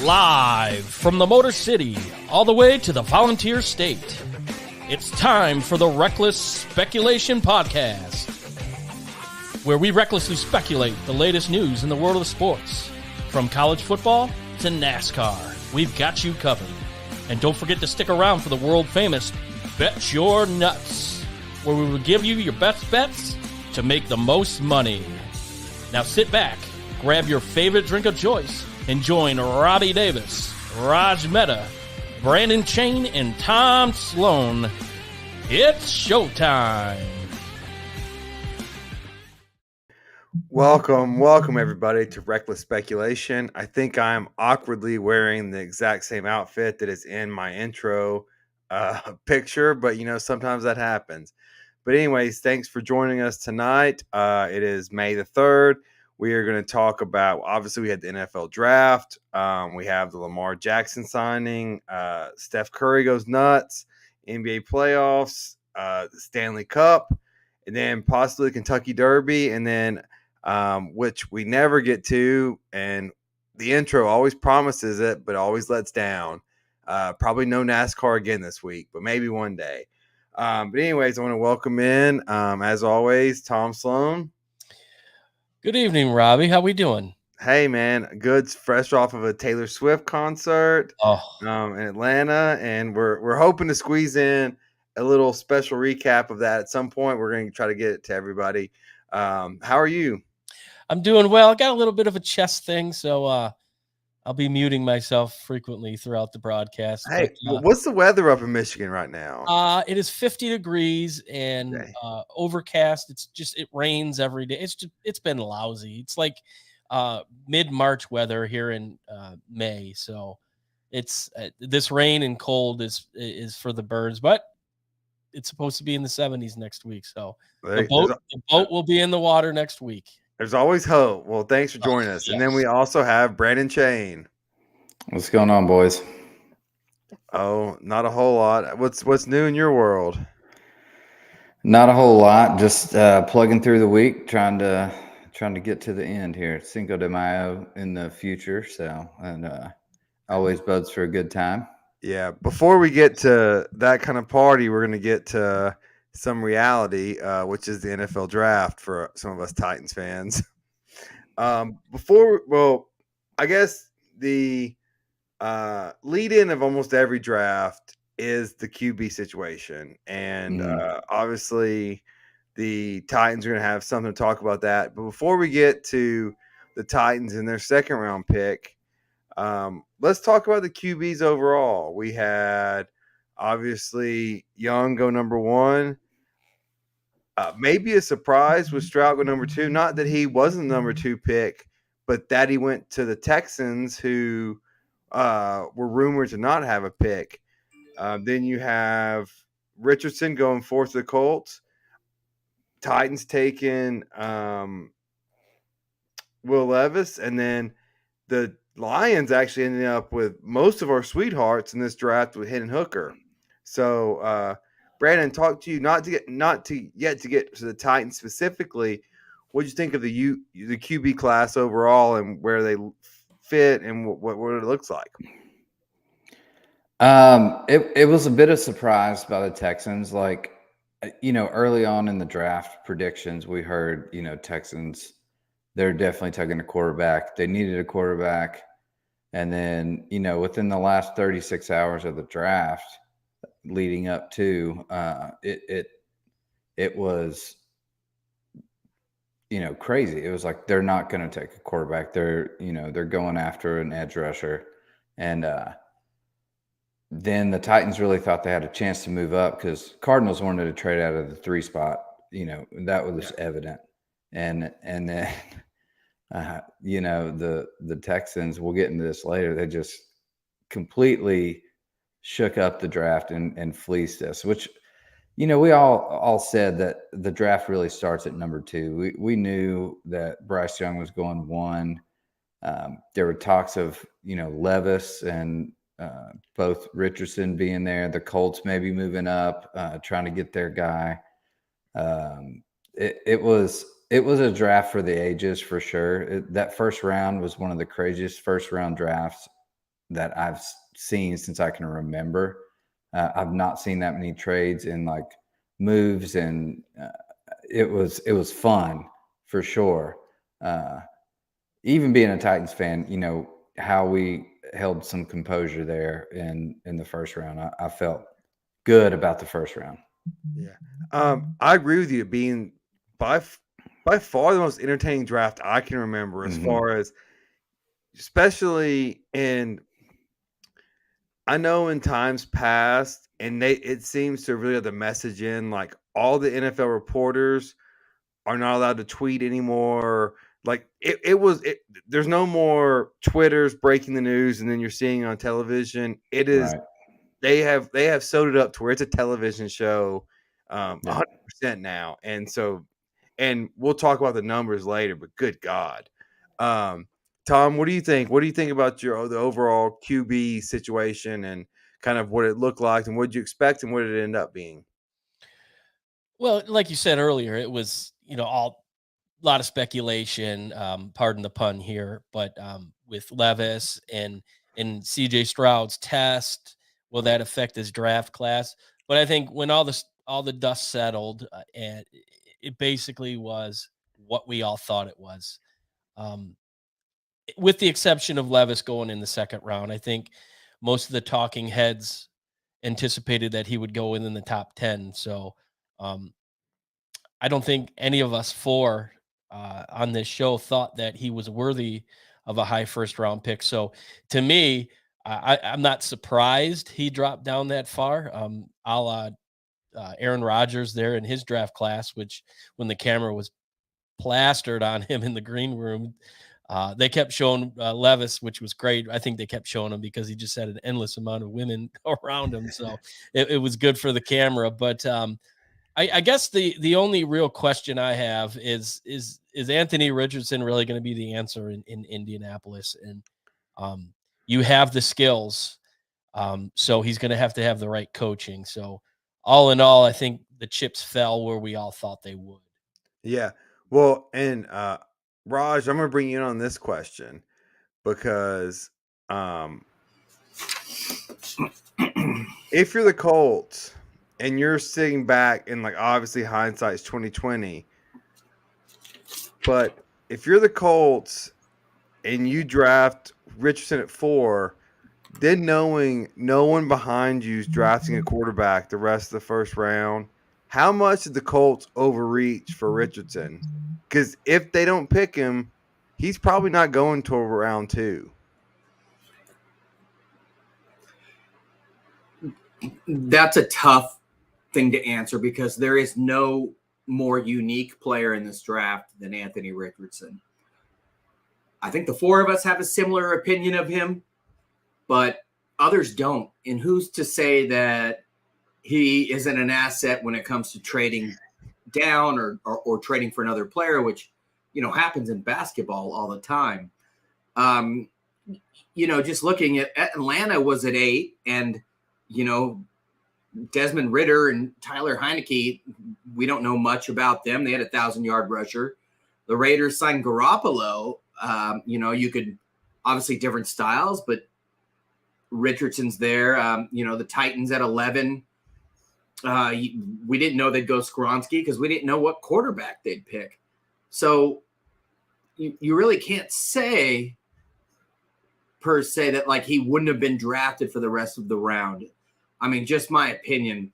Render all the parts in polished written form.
Live from the Motor City, all the way to the Volunteer State. It's time for the Reckless Speculation Podcast, where we recklessly speculate the latest news in the world of sports. From college football to NASCAR, we've got you covered. And don't forget to stick around for the world-famous Bet Your Nuts, where we will give you your best bets to make the most money. Now sit back, grab your favorite drink of choice, and join Robbie Davis, Raj Mehta, Brandon Chain, and Tom Sloan. It's showtime. Welcome everybody to Reckless Speculation. I think I'm awkwardly wearing the exact same outfit that is in my intro picture, but sometimes that happens. But anyways, thanks for joining us tonight. It is May the 3rd. We are going to talk about, obviously, we had the NFL draft. We have the Lamar Jackson signing. Steph Curry goes nuts. NBA playoffs, the Stanley Cup, and then possibly the Kentucky Derby, and then which we never get to. And the intro always promises it, but always lets down. Probably no NASCAR again this week, but maybe one day. But anyways, I want to welcome in, as always, Tom Sloan. Good evening, Robbie. How we doing? Hey, man. Good. Fresh off of a Taylor Swift concert in Atlanta. And we're hoping to squeeze in a little special recap of that at some point. We're going to try to get it to everybody. How are you? I'm doing well. I got a little bit of a chest thing, so I'll be muting myself frequently throughout the broadcast. Hey, what's the weather up in Michigan right now? It is 50 degrees and overcast. It rains every day. It's been lousy. It's like mid-March weather here in May. So it's this rain and cold is for the birds, but it's supposed to be in the 70s next week. So the boat will be in the water next week. There's always hope. Well, thanks for joining us. Yes. And then we also have Brandon Chain. What's going on, boys? Oh, not a whole lot. What's new in your world? Not a whole lot. Just plugging through the week, trying to get to the end here. Cinco de Mayo in the future, and always bodes for a good time. Yeah. Before we get to that kind of party, we're going to get to some reality, which is the NFL draft for some of us Titans fans. I guess the lead-in of almost every draft is the QB situation. And obviously the Titans are going to have something to talk about that. But before we get to the Titans and their second-round pick, let's talk about the QBs overall. We had, obviously, Young go number 1. Maybe a surprise with Stroud go number 2. Not that he wasn't the number 2 pick, but that he went to the Texans, who were rumored to not have a pick. Then you have Richardson going 4th to the Colts. Titans taking Will Levis. And then the Lions actually ended up with most of our sweethearts in this draft with Hendon Hooker. So, Brandon, talk to you not to get to the Titans specifically. What did you think of the QB class overall and where they fit and what it looks like? It was a bit of surprise by the Texans. Like, early on in the draft predictions, we heard, Texans, they're definitely taking a quarterback. They needed a quarterback. And then, within the last 36 hours of the draft leading up to it was crazy. It was like they're not going to take a quarterback. They're going after an edge rusher. And then the Titans really thought they had a chance to move up because Cardinals wanted to trade out of the 3 spot. That was evident. And then the Texans, we'll get into this later, they just completely shook up the draft and fleeced us, which, we all said that the draft really starts at number 2. We knew that Bryce Young was going 1. There were talks of, Levis and both Richardson being there, the Colts maybe moving up, trying to get their guy. It was a draft for the ages for sure. That first round was one of the craziest first round drafts that I've seen since I can remember. I've not seen that many trades and like moves, and it was fun for sure. Even being a Titans fan, you know, how we held some composure there in the first round. I felt good about the first round. Yeah. I agree with you. Being by far the most entertaining draft I can remember, as far as, especially in, I know in times past, and it seems to really have the message in, like, all the NFL reporters are not allowed to tweet anymore. Like there's no more Twitters breaking the news and then you're seeing it on television. It is Right. they have sewed it up to where it's a television show, Yeah. 100% now. And so, and we'll talk about the numbers later, but good God. Tom, what do you think? What do you think about the overall QB situation and kind of what it looked like, and what did you expect and what did it end up being? Well, like you said earlier, it was, a lot of speculation, pardon the pun here, but with Levis and CJ Stroud's test, will that affect his draft class? But I think when all the dust settled, and it basically was what we all thought it was. With the exception of Levis going in the second round, I think most of the talking heads anticipated that he would go in the top 10. So I don't think any of us four on this show thought that he was worthy of a high first round pick. So to me, I'm not surprised he dropped down that far. A la Aaron Rodgers there in his draft class, which when the camera was plastered on him in the green room, they kept showing Levis, which was great. I think they kept showing him because he just had an endless amount of women around him. So it was good for the camera. But I guess the only real question I have is Anthony Richardson really going to be the answer in Indianapolis? And you have the skills, so he's going to have the right coaching. So all in all, I think the chips fell where we all thought they would. Yeah. Well, and Raj, I'm going to bring you in on this question because if you're the Colts and you're sitting back, and like obviously hindsight's 2020, but if you're the Colts and you draft Richardson at 4, then knowing no one behind you is drafting a quarterback the rest of the first round, how much did the Colts overreach for Richardson? Because if they don't pick him, he's probably not going till round 2. That's a tough thing to answer because there is no more unique player in this draft than Anthony Richardson. I think the four of us have a similar opinion of him, but others don't. And who's to say that he isn't an asset when it comes to trading down or trading for another player, which, happens in basketball all the time. Just looking at Atlanta was at 8, and, Desmond Ridder and Tyler Heineke, we don't know much about them. They had a 1,000-yard rusher. The Raiders signed Garoppolo. You could obviously different styles, but Richardson's there. The Titans at 11. We didn't know they'd go Skoronski because we didn't know what quarterback they'd pick. So you really can't say per se that like he wouldn't have been drafted for the rest of the round. I mean, just my opinion.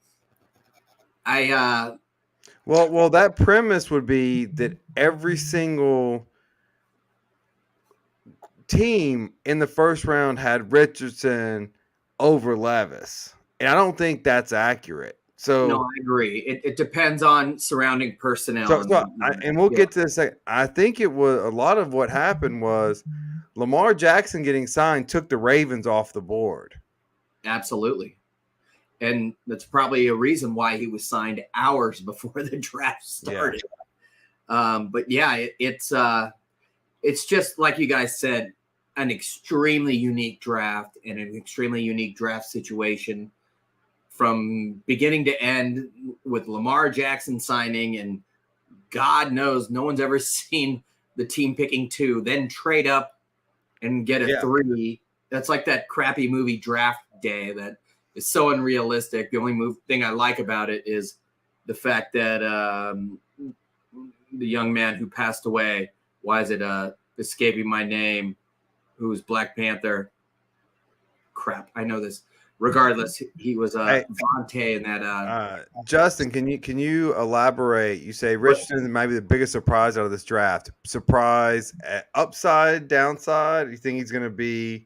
Well, that premise would be that every single team in the first round had Richardson over Levis, and I don't think that's accurate. So no, I agree. It depends on surrounding personnel. And we'll get to this. I think it was a lot of what happened was Lamar Jackson getting signed took the Ravens off the board. Absolutely. And that's probably a reason why he was signed hours before the draft started. Yeah. But yeah, it's just like you guys said, an extremely unique draft and an extremely unique draft situation from beginning to end with Lamar Jackson signing, and God knows no one's ever seen the team picking 2, then trade up and get a 3 that's like that crappy movie Draft Day that is so unrealistic. The only thing I like about it is the fact that the young man who passed away, why is it escaping my name, who was Black Panther? Crap, I know this. Regardless, he was Vontae in that. Justin, can you elaborate? You say Richardson might be the biggest surprise out of this draft. Surprise, upside, downside. You think he's going to be?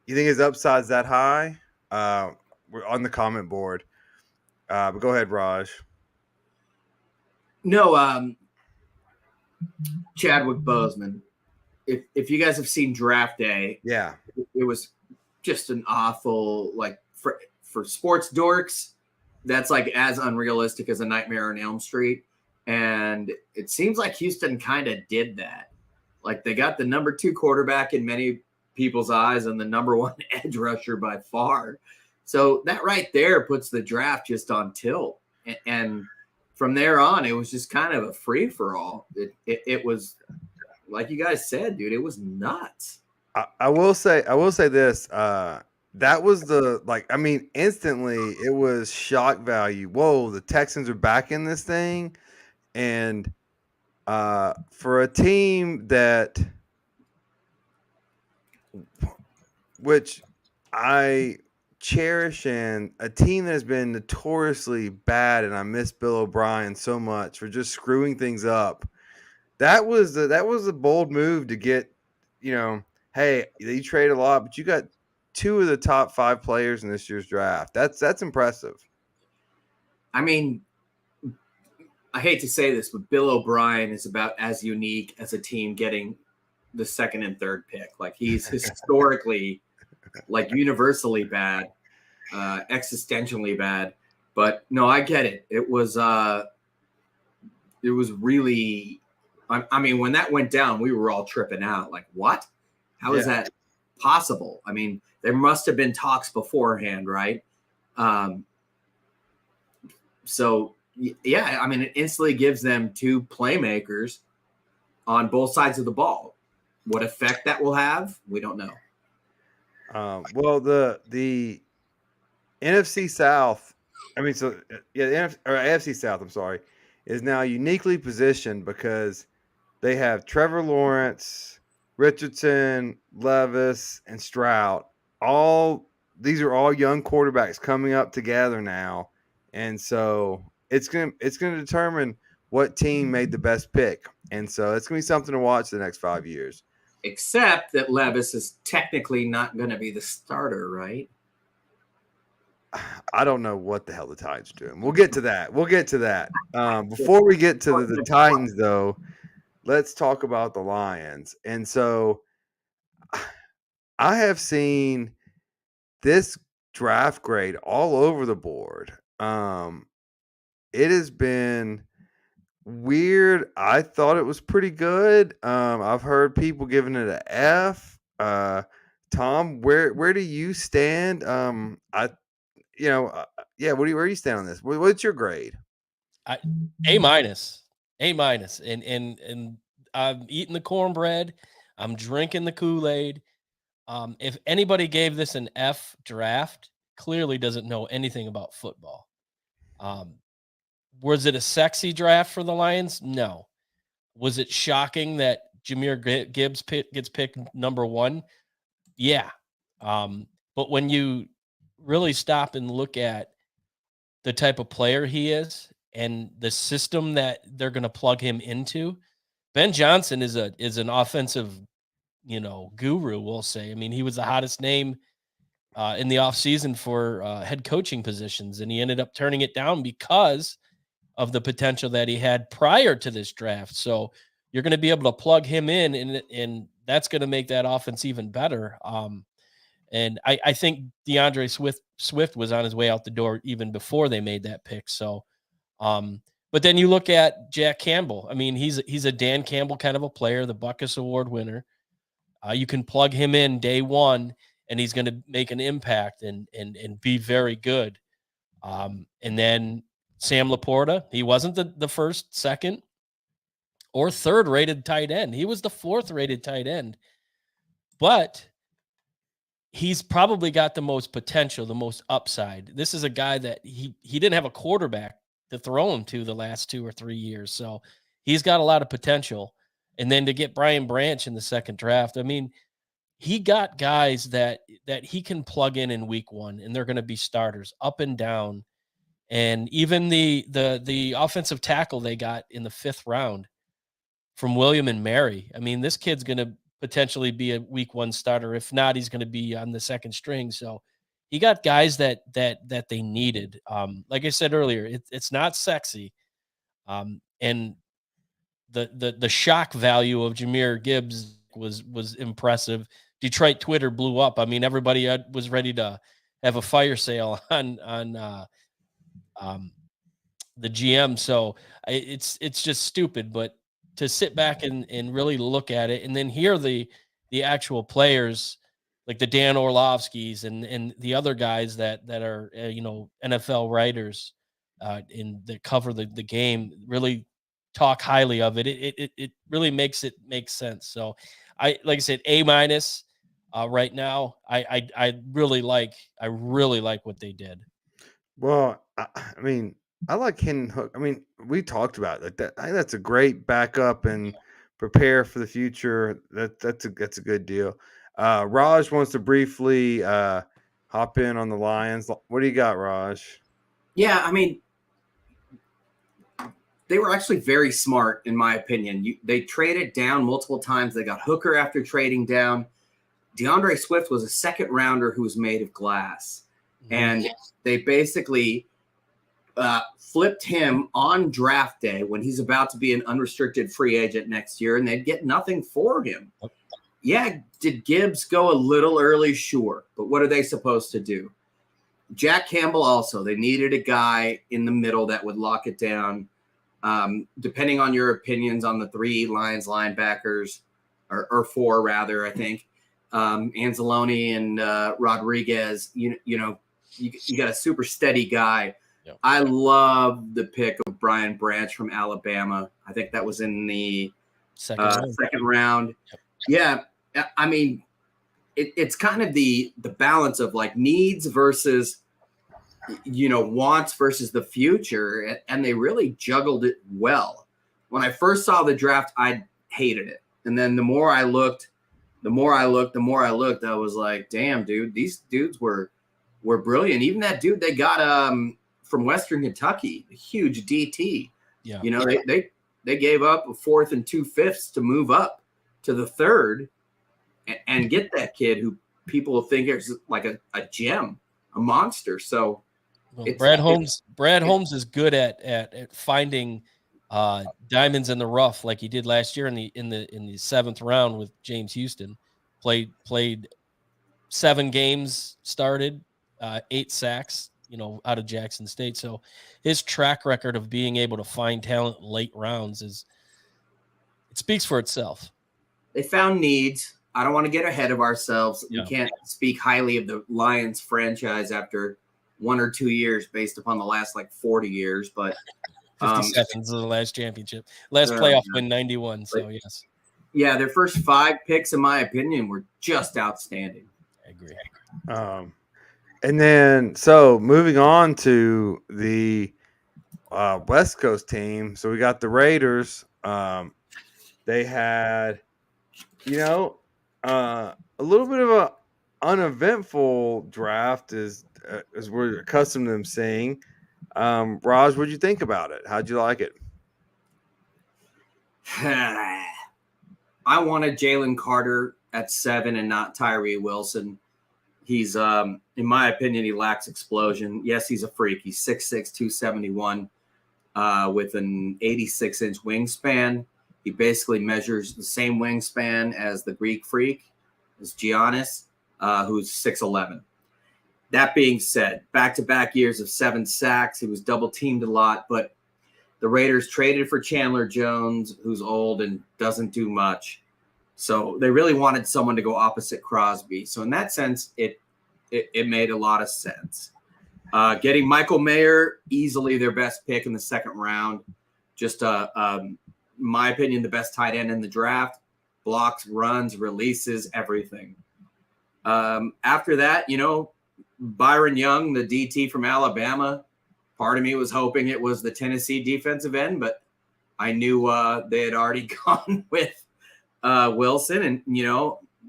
You think his upside's that high? We're on the comment board. But go ahead, Raj. No, Chadwick Boseman. If you guys have seen Draft Day, yeah, it was just an awful, like, for sports dorks, that's like as unrealistic as A Nightmare on Elm Street. And it seems like Houston kind of did that. Like, they got the number 2 quarterback in many people's eyes and the number 1 edge rusher by far. So that right there puts the draft just on tilt. And from there on, it was just kind of a free for all. It was, like you guys said, dude, it was nuts. I will say this. That was instantly it was shock value. Whoa, the Texans are back in this thing. And for a team that, which I cherish, and a team that has been notoriously bad, and I miss Bill O'Brien so much for just screwing things up. That was a bold move to get, hey, you trade a lot, but you got 2 of the top 5 players in this year's draft. That's impressive. I mean, I hate to say this, but Bill O'Brien is about as unique as a team getting the 2nd and 3rd pick. Like, he's historically, like, universally bad, existentially bad. But no, I get it. It was really. I mean, when that went down, we were all tripping out. Like, what? How is that possible? I mean, there must have been talks beforehand, right? So, yeah, I mean, it instantly gives them 2 playmakers on both sides of the ball. What effect that will have, we don't know. Well, the NFC South, AFC South, I'm sorry, is now uniquely positioned because they have Trevor Lawrence, Richardson, Levis, and Stroud. These are all young quarterbacks coming up together now, and so it's gonna determine what team made the best pick, and so it's gonna be something to watch the next 5 years. Except that Levis is technically not going to be the starter, right? I don't know what the hell the Titans are doing. We'll get to that. Before we get to the Titans, though, let's talk about the Lions. And so I have seen this draft grade all over the board. It has been weird. I thought it was pretty good. I've heard people giving it an F. Tom, where do you stand? Where do you stand on this? What's your grade? A minus, and I'm eating the cornbread. I'm drinking the Kool-Aid. If anybody gave this an F draft, clearly doesn't know anything about football. Was it a sexy draft for the Lions? No. Was it shocking that Jahmyr Gibbs gets picked number 1? Yeah. But when you really stop and look at the type of player he is and the system that they're going to plug him into, Ben Johnson is an offensive, guru, we'll say. I mean, he was the hottest name in the offseason for head coaching positions, and he ended up turning it down because of the potential that he had prior to this draft. So you're going to be able to plug him in, and that's going to make that offense even better. And I think DeAndre Swift was on his way out the door even before they made that pick. So, but then you look at Jack Campbell. I mean, he's a Dan Campbell kind of a player, the Butkus Award winner. You can plug him in day one, and he's going to make an impact and be very good. And then Sam Laporta, he wasn't the first, second, or third rated tight end. He was the 4th rated tight end. But he's probably got the most potential, the most upside. This is a guy that he didn't have a quarterback to throw him to the last 2 or 3 years. So he's got a lot of potential. And then to get Brian Branch in the second draft, I mean, he got guys that he can plug in week 1, and they're going to be starters up and down. And even the offensive tackle they got in the 5th round from William and Mary. I mean, this kid's going to potentially be a week 1 starter. If not, he's going to be on the second string. So he got guys that they needed. Like I said earlier, it's not sexy. And the shock value of Jahmyr Gibbs was impressive. Detroit Twitter blew up. I mean, everybody was ready to have a fire sale on the GM. So it's just stupid, but to sit back and really look at it and then hear the actual players like the Dan Orlovskis and the other guys that are, NFL writers that cover the game really talk highly of it. It really makes it make sense. So like I said, A- right now. I really like what they did. Well, I mean, I like Hendon Hook. I mean, we talked about it. I think that's a great backup and prepare for the future. That's a good deal. Raj wants to briefly hop in on the Lions. What do you got, Raj? Yeah, I mean, they were actually very smart, in my opinion. They traded down multiple times. They got Hooker after trading down. DeAndre Swift was a second rounder who was made of glass. And they basically flipped him on draft day when he's about to be an unrestricted free agent next year, and they'd get nothing for him. Yeah, did Gibbs go a little early? Sure. But what are they supposed to do? Jack Campbell also. They needed a guy in the middle that would lock it down. Depending on your opinions on the 3 Lions linebackers, or 4 rather, I think, Anzalone and Rodriguez, you got a super steady guy. Yep. I love the pick of Brian Branch from Alabama. I think that was in the second round. Yep. Yeah, I mean, it's kind of the balance of like needs versus wants versus the future, and they really juggled it well. When I first saw the draft, I hated it, and then the more I looked, I was like, damn, dude, these dudes were brilliant. Even that dude they got from Western Kentucky, a huge DT. Yeah. They gave up a 4th and 2/5 to move up to the 3rd and get that kid who people think is like a gem, a monster. So Brad Holmes is good at finding diamonds in the rough, like he did last year in the 7th round with James Houston. Played 7 games, started 8 sacks, out of Jackson State. So his track record of being able to find talent late rounds it speaks for itself. They found needs. I don't want to get ahead of ourselves. Yeah. We can't speak highly of the Lions franchise after 1 or 2 years based upon the last 40 years, but 50 seconds of the last championship, last playoff win 91. So yes. Yeah. Their first 5 picks, in my opinion, were just outstanding. I agree. And then, so moving on to the West Coast team. So we got the Raiders. They had, a little bit of a uneventful draft as we're accustomed to them seeing. Raj, what'd you think about it? How'd you like it? I wanted Jalen Carter at 7 and not Tyree Wilson. He's, in my opinion, he lacks explosion. Yes, he's a freak. He's 6'6", 271 with an 86-inch wingspan. He basically measures the same wingspan as the Greek freak, as Giannis, who's 6'11". That being said, back-to-back years of 7 sacks. He was double-teamed a lot, but the Raiders traded for Chandler Jones, who's old and doesn't do much. So they really wanted someone to go opposite Crosby. So in that sense, it made a lot of sense. Getting Michael Mayer, easily their best pick in the 2nd round. Just, in my opinion, the best tight end in the draft. Blocks, runs, releases, everything. After that, Byron Young, the DT from Alabama, part of me was hoping it was the Tennessee defensive end, but I knew they had already gone with Wilson. And,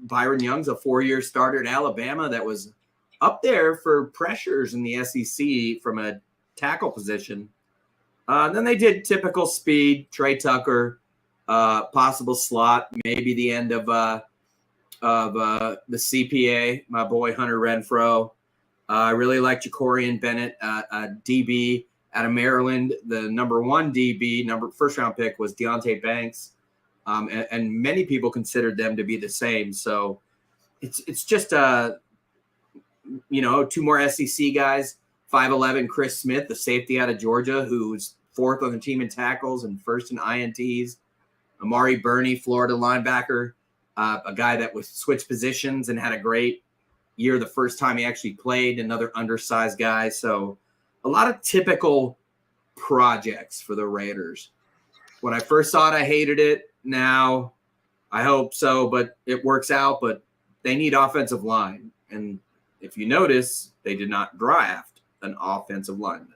Byron Young's a 4-year starter at Alabama that was up there for pressures in the SEC from a tackle position. Then they did typical speed, Trey Tucker, possible slot, maybe the end of the CPA, my boy Hunter Renfrow. I really like Jacorian Bennett, a DB out of Maryland. The number 1 DB, first round pick was Deontay Banks, and many people considered them to be the same. So it's just 2 more SEC guys. 5'11" Chris Smith, the safety out of Georgia, who's 4th on the team in tackles and 1st in INTs. Amari Burney, Florida linebacker, a guy that was switched positions and had a great year the first time he actually played, another undersized guy. So a lot of typical projects for the Raiders. When I first saw it, I hated it. Now I hope so, but it works out. But they need offensive line. And if you notice, they did not draft an offensive lineman.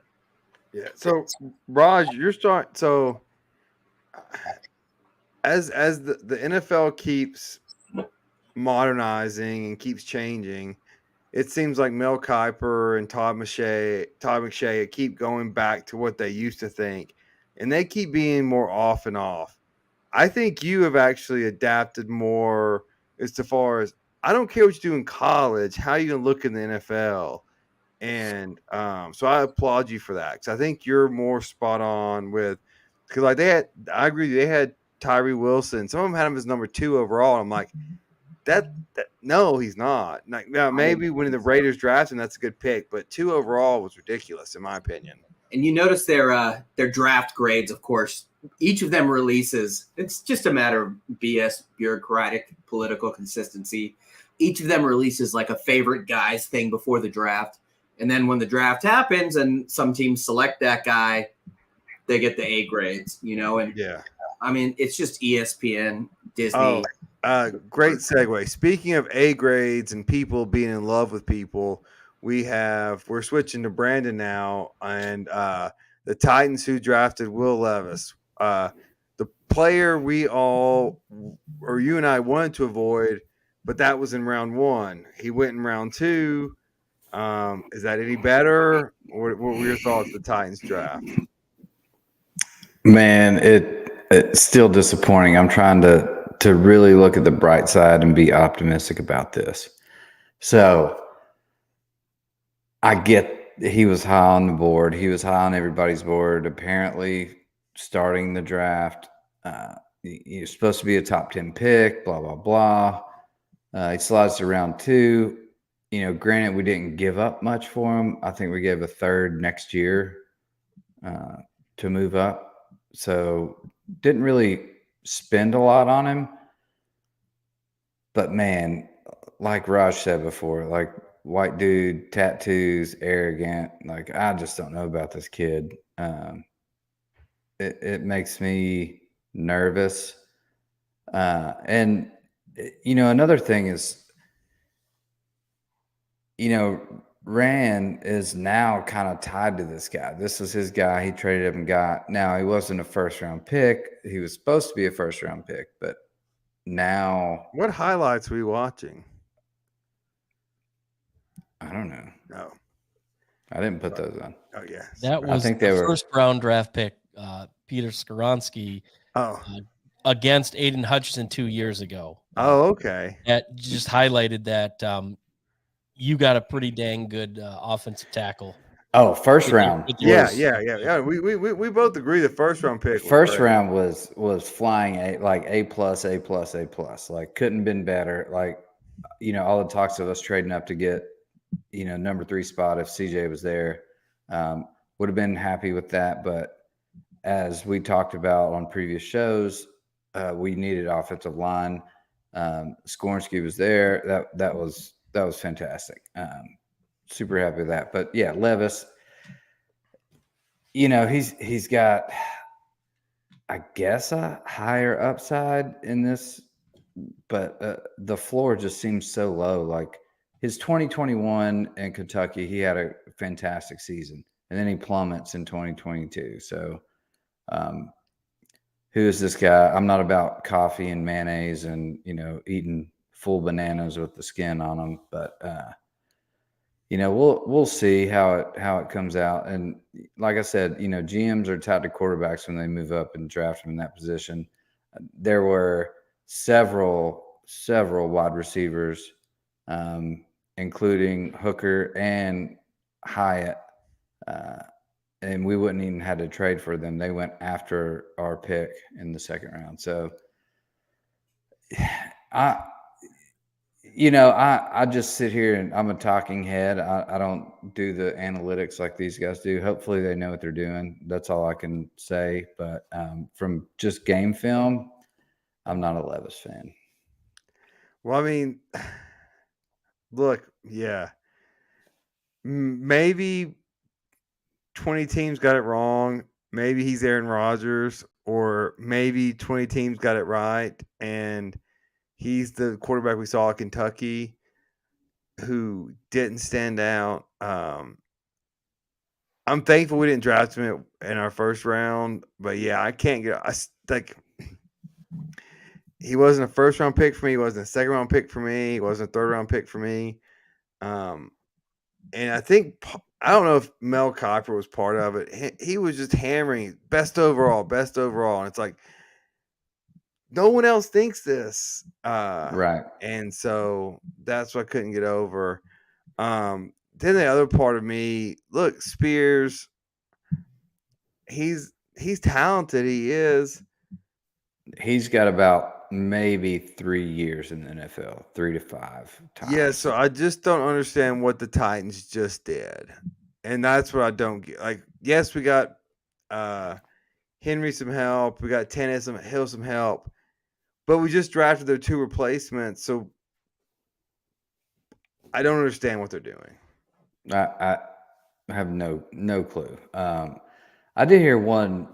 Yeah. So Raj, you're starting. So as the NFL keeps modernizing and keeps changing, it seems like Mel Kiper and Todd McShay keep going back to what they used to think, and they keep being more off and off. I think you have actually adapted more as far as, I don't care what you do in college, how you can look in the NFL. And so I applaud you for that, because I think you're more spot on with, because like I agree, they had Tyree Wilson. Some of them had him as number 2 overall. I'm like, that no, he's not. Like, now maybe when the Raiders draft him, that's a good pick, but 2 overall was ridiculous in my opinion. And you notice their draft grades, of course. Each of them releases. It's just a matter of BS, bureaucratic, political consistency. Each of them releases like a favorite guy's thing before the draft. And then when the draft happens and some teams select that guy, they get the A grades, And yeah, I mean, it's just ESPN, Disney. Great segue. Speaking of A grades and people being in love with people, we're switching to Brandon now, and the Titans who drafted Will Levis, the player you and I wanted to avoid, but that was in round 1. He went in round 2. Is that any better? What were your thoughts of the Titans draft? Man, it's still disappointing. I'm trying to really look at the bright side and be optimistic about this. So I get he was high on the board. He was high on everybody's board. Apparently, starting the draft, you're supposed to be a top 10 pick, blah, blah, blah. He slides to round 2. Granted, we didn't give up much for him. I think we gave a 3rd next year to move up. So didn't really spend a lot on him. But man, like Raj said before, like white dude, tattoos, arrogant. Like, I just don't know about this kid. It makes me nervous. And, another thing is, Rand is now kind of tied to this guy. This was his guy. He traded up and got. Now, he wasn't a first-round pick. He was supposed to be a first-round pick, but now. What highlights were you watching? I don't know. No. I didn't put those on. Oh, yeah. That was the first-round draft pick, Peter Skoronski, against Aiden Hutchinson 2 years ago. Oh, okay. That just highlighted that you got a pretty dang good offensive tackle. Oh, first round. Yeah. We both agree the first round pick. First round was flying A+, A+. Like, couldn't have been better. Like, all the talks of us trading up to get, number 3 spot if CJ was there, would have been happy with that. But as we talked about on previous shows, we needed offensive line. Skoronski was there. That was fantastic. Super happy with that. But yeah, Levis, he's got, I guess, a higher upside in this, but the floor just seems so low. Like, his 2021 in Kentucky, he had a fantastic season, and then he plummets in 2022. So, who is this guy? I'm not about coffee and mayonnaise and, eating full bananas with the skin on them, but we'll see how it comes out. And like I said, GMs are tied to quarterbacks when they move up and draft them in that position. There were several wide receivers, including Hooker and Hyatt, and we wouldn't even had to trade for them. They went after our pick in the second round. So I just sit here and I'm a talking head. I don't do the analytics like these guys do. Hopefully they know what they're doing. That's all I can say. But from just game film, I'm not a Levis fan. Well, I mean, look, yeah, maybe 20 teams got it wrong. Maybe he's Aaron Rodgers, or maybe 20 teams got it right, and he's the quarterback we saw at Kentucky who didn't stand out. I'm thankful we didn't draft him in our first round, but yeah, I can't get. He wasn't a first round pick for me. He wasn't a second round pick for me. He wasn't a third round pick for me. And I think, I don't know if Mel Kiper was part of it. He was just hammering best overall. And it's like, no one else thinks this. Right. And so that's what I couldn't get over. Then the other part of me, look, Spears, he's talented. He is. He's got about maybe 3 years in the NFL, 3 to 5 times. Yeah, so I just don't understand what the Titans just did. And that's what I don't get. Like, yes, we got Henry some help. We got Hill some help. But we just drafted their 2 replacements. So I don't understand what they're doing. I have no clue. I did hear one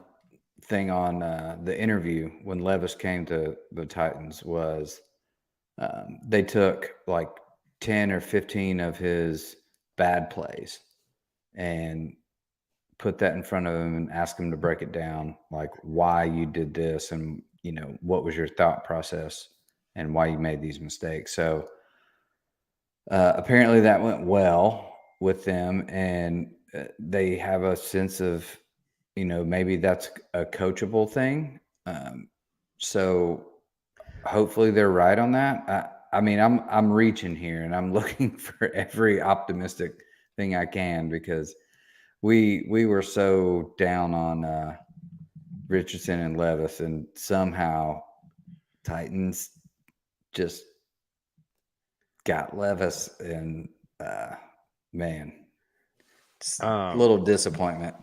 thing on the interview when Levis came to the Titans was they took like 10 or 15 of his bad plays and put that in front of him and asked him to break it down, like why you did this and what was your thought process and why you made these mistakes. So apparently that went well with them, and they have a sense of maybe that's a coachable thing. So hopefully they're right on that. I mean, I'm reaching here and I'm looking for every optimistic thing I can, because we were so down on Richardson and Levis, and somehow Titans just got Levis, and man, a little disappointment.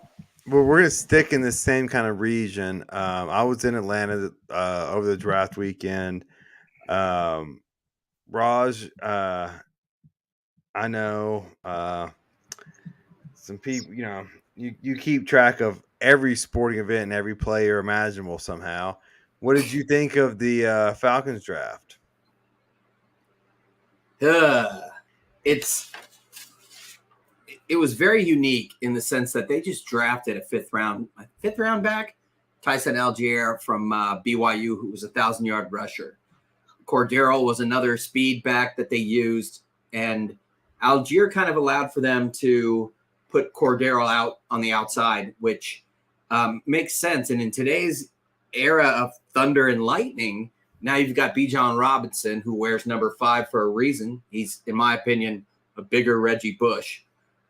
Well, we're going to stick in the same kind of region. I was in Atlanta over the draft weekend. Raj, I know some people, you keep track of every sporting event and every player imaginable somehow. What did you think of the Falcons draft? It was very unique in the sense that they just drafted a fifth round back, Tyson Algier from BYU, who was a 1,000-yard rusher. Cordero was another speed back that they used, and Algier kind of allowed for them to put Cordero out on the outside, which makes sense. And in today's era of thunder and lightning, now you've got Bijan Robinson, who wears number 5 for a reason. He's, in my opinion, a bigger Reggie Bush.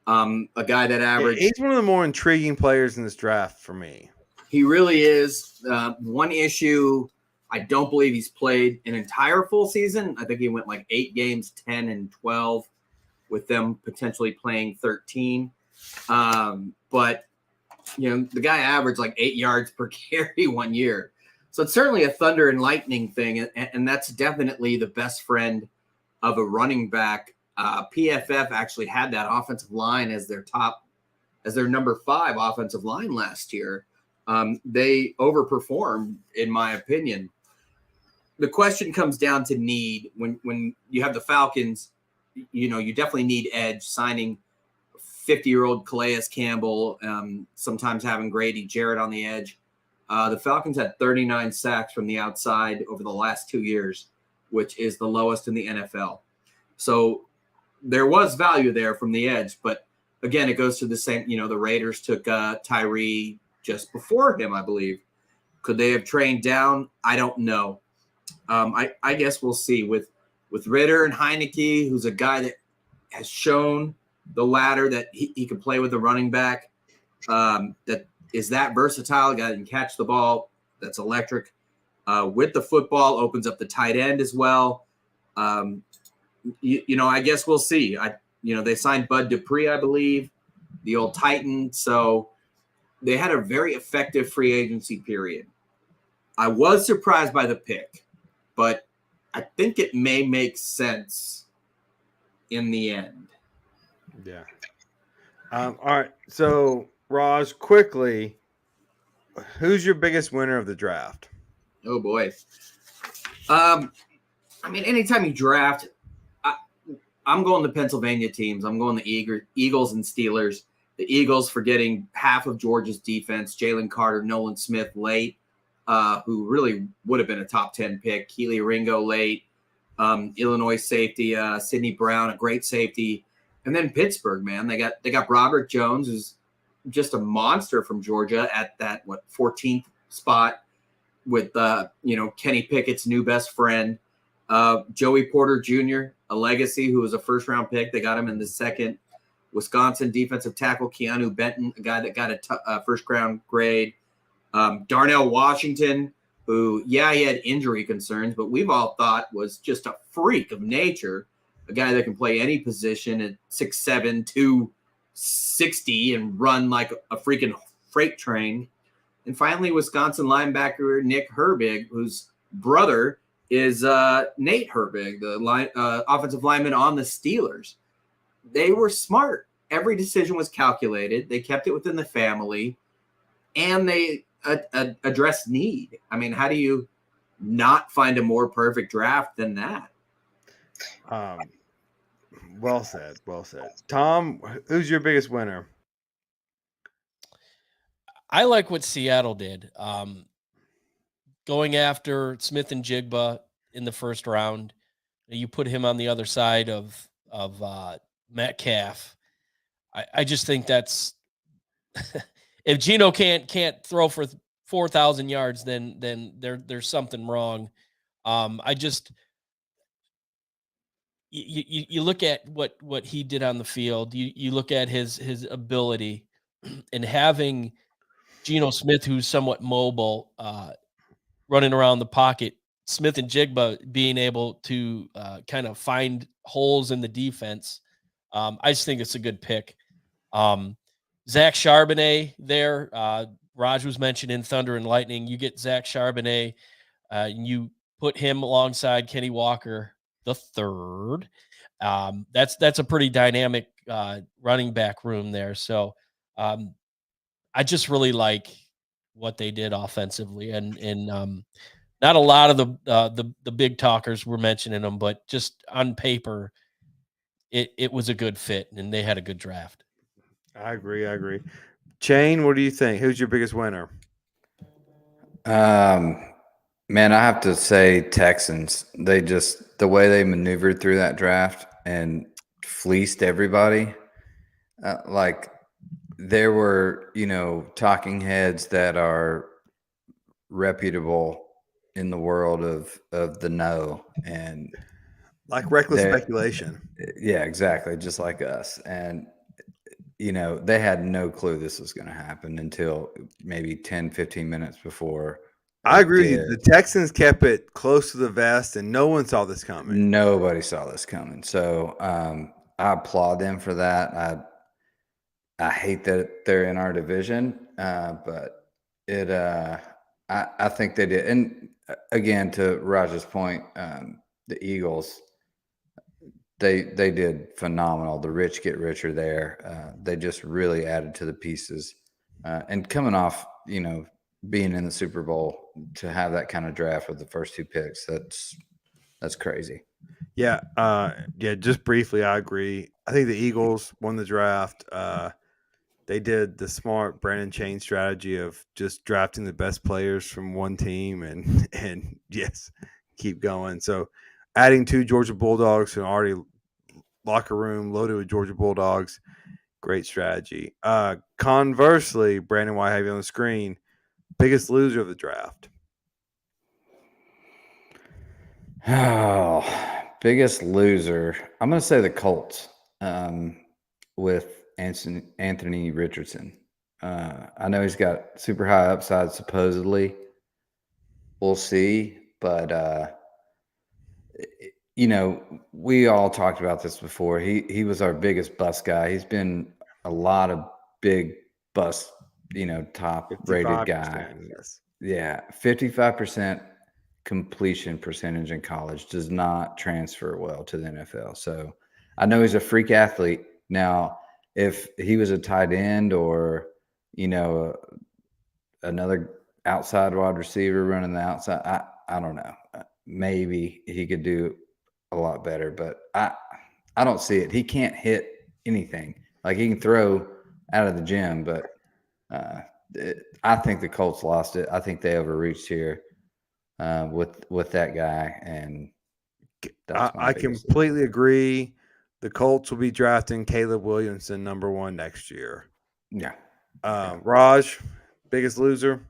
A guy that averaged. He's one of the more intriguing players in this draft for me. He really is. One issue, I don't believe he's played an entire full season. I think he went like 8 games, 10 and 12, with them potentially playing 13. But the guy averaged like 8 yards per carry one year. So it's certainly a thunder and lightning thing, and that's definitely the best friend of a running back. PFF actually had that offensive line as their number 5 offensive line last year. They overperformed, in my opinion. The question comes down to need. When you have the Falcons, you definitely need edge. Signing 50-year-old Calais Campbell, sometimes having Grady Jarrett on the edge. The Falcons had 39 sacks from the outside over the last 2 years, which is the lowest in the NFL. So there was value there from the edge, but again, it goes to the same, the Raiders took Tyree just before him, I believe. Could they have trained down? I don't know. I guess we'll see with Ritter and Heineke, who's a guy that has shown the ladder that he can play with the running back, that is that versatile, a guy that can catch the ball, that's electric. With the football, opens up the tight end as well. I guess we'll see. They signed Bud Dupree, I believe, the old Titan. So they had a very effective free agency period. I was surprised by the pick, but I think it may make sense in the end. Yeah. All right. So, Raj, quickly, who's your biggest winner of the draft? Oh, boy. Anytime you draft, I'm going the Pennsylvania teams. I'm going the Eagles and Steelers. The Eagles for getting half of Georgia's defense, Jalen Carter, Nolan Smith late, who really would have been a top 10 pick, Keely Ringo late, Illinois safety, Sidney Brown, a great safety. And then Pittsburgh, man, they got Robert Jones, who's just a monster from Georgia at that 14th spot with Kenny Pickett's new best friend, Joey Porter Jr., a legacy who was a first-round pick. They got him in the second. Wisconsin defensive tackle Keanu Benton, a guy that got a first-round grade. Darnell Washington, who, he had injury concerns, but we've all thought was just a freak of nature, a guy that can play any position at 6'7", 260 and run like a freaking freight train. And finally, Wisconsin linebacker Nick Herbig, whose brother is Nate Herbig, the offensive lineman on the Steelers. They were smart. Every decision was calculated. They kept it within the family, and they addressed need. I mean, how do you not find a more perfect draft than that? Well said. Well said. Tom, who's your biggest winner? I like what Seattle did. Going after Smith and Jigba in the first round, you put him on the other side of Metcalf. I just think that's if Geno can't throw for 4,000 yards, then there's something wrong. You look at what he did on the field. You look at his ability, and having Geno Smith, who's somewhat mobile, running around the pocket, Smith and Jigba being able to kind of find holes in the defense. I just think it's a good pick. Zach Charbonnet there. Raj was mentioning Thunder and Lightning. You get Zach Charbonnet, and you put him alongside Kenny Walker the third. That's a pretty dynamic running back room there. So I just really like what they did offensively, and not a lot of the big talkers were mentioning them, but just on paper, it was a good fit, and they had a good draft. I agree. Shane, what do you think? Who's your biggest winner? Man, I have to say Texans. They just, the way they maneuvered through that draft and fleeced everybody. Like there were, talking heads that are reputable in the world of the know, and like reckless speculation. Yeah, exactly. Just like us. And, they had no clue this was going to happen until maybe 10, 15 minutes before. I agree with you. The Texans kept it close to the vest, and no one saw this coming. Nobody saw this coming. So I applaud them for that. I hate that they're in our division, but I think they did. And again, to Raj's point, the Eagles, they did phenomenal. The rich get richer there. They just really added to the pieces. And coming off, being in the Super Bowl, to have that kind of draft with the first two picks, that's crazy. Yeah, just briefly, I agree. I think the Eagles won the draft. They did the smart Brandon Chain strategy of just drafting the best players from one team and and yes, keep going. So adding 2 Georgia Bulldogs who already locker room loaded with Georgia Bulldogs, great strategy. Conversely, Brandon, why have you on the screen? Biggest loser of the draft. Oh, biggest loser. I'm going to say the Colts with Anthony Richardson. I know he's got super high upside, supposedly. We'll see. But, we all talked about this before. He was our biggest bust guy. He's been a lot of big bust, top rated guy. 55%, yes. Yeah, 55% completion percentage in college does not transfer well to the NFL. So I know he's a freak athlete. Now, if he was a tight end or, another outside wide receiver running the outside, I don't know. Maybe he could do a lot better, but I don't see it. He can't hit anything. Like he can throw out of the gym, but I think the Colts lost it. I think they overreached here with that guy, and I completely agree. The Colts will be drafting Caleb Williamson #1 next year. Yeah. Raj, biggest loser?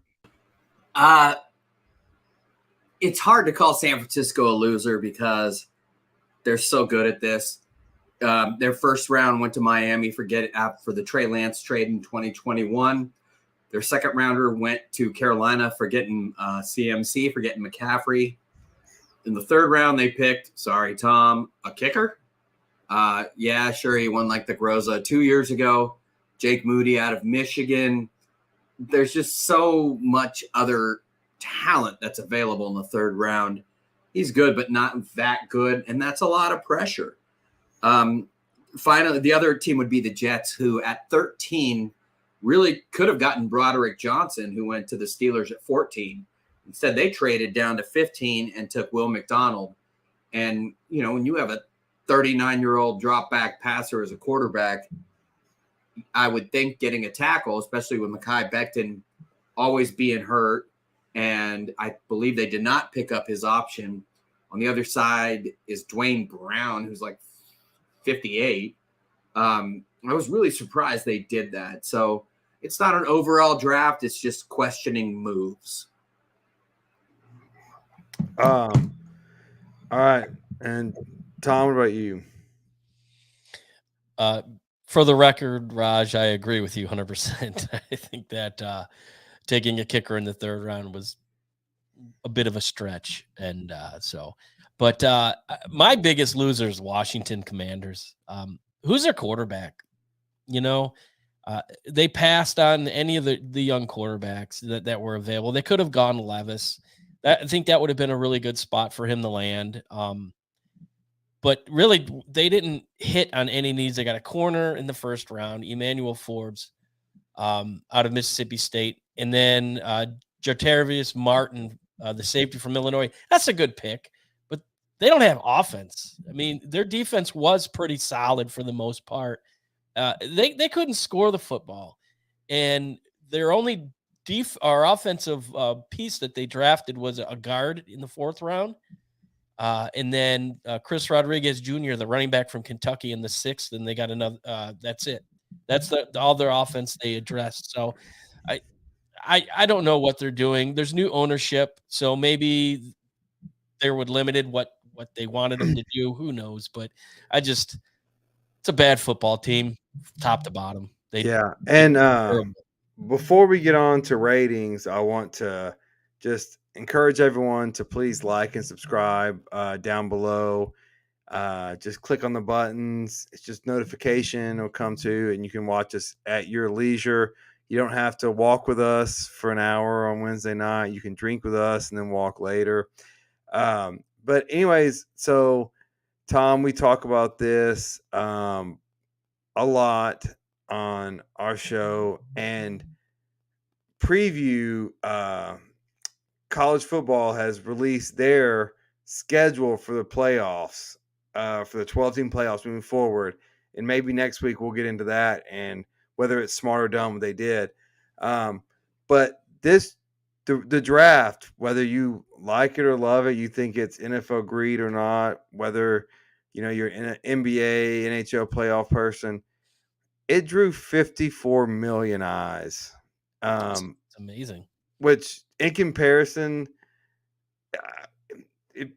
It's hard to call San Francisco a loser because they're so good at this. Their first round went to Miami for the Trey Lance trade in 2021. Their second rounder went to Carolina for getting CMC, for getting McCaffrey. In the third round, they picked, sorry, Tom, a kicker. Yeah, sure, he won like the Groza 2 years ago. Jake Moody out of Michigan. There's just so much other talent that's available in the third round. He's good, but not that good, and that's a lot of pressure. Finally, the other team would be the Jets, who at 13 really could have gotten Broderick Johnson, who went to the Steelers at 14. Instead, they traded down to 15 and took Will McDonald. And, when you have a 39-year-old drop back passer as a quarterback, I would think getting a tackle, especially with Mekhi Becton always being hurt, and I believe they did not pick up his option. On the other side is Dwayne Brown, who's like 58. I was really surprised they did that. So it's not an overall draft. It's just questioning moves. All right. And Tom, what about you? For the record, Raj, I agree with you 100%. I think that taking a kicker in the third round was a bit of a stretch. And but my biggest loser is Washington Commanders. Who's their quarterback? They passed on any of the young quarterbacks that were available. They could have gone Levis. I think that would have been a really good spot for him to land. But really, they didn't hit on any needs. They got a corner in the first round, Emmanuel Forbes, out of Mississippi State. And then Jartavius Martin, the safety from Illinois. That's a good pick. But they don't have offense. I mean, their defense was pretty solid for the most part. They couldn't score the football. And their only offensive piece that they drafted was a guard in the fourth round. And then Chris Rodriguez Jr., the running back from Kentucky, in the sixth, and they got another. That's it. That's all their offense they addressed. So I don't know what they're doing. There's new ownership, so maybe they were limited what they wanted them to do. Who knows? But it's a bad football team, top to bottom. Before we get on to ratings, I want to just encourage everyone to please like and subscribe down below. Just click on the buttons. It's just notification will come to, and you can watch us at your leisure. You don't have to walk with us for an hour on Wednesday night. You can drink with us and then walk later. But anyways, so Tom, we talk about this a lot on our show and preview. College football has released their schedule for the playoffs for the 12-team playoffs moving forward. And maybe next week we'll get into that and whether it's smart or dumb what they did. But the draft, whether you like it or love it, you think it's NFL greed or not, whether you're an NBA, NHL playoff person, it drew 54 million eyes. It's amazing. Which in comparison, it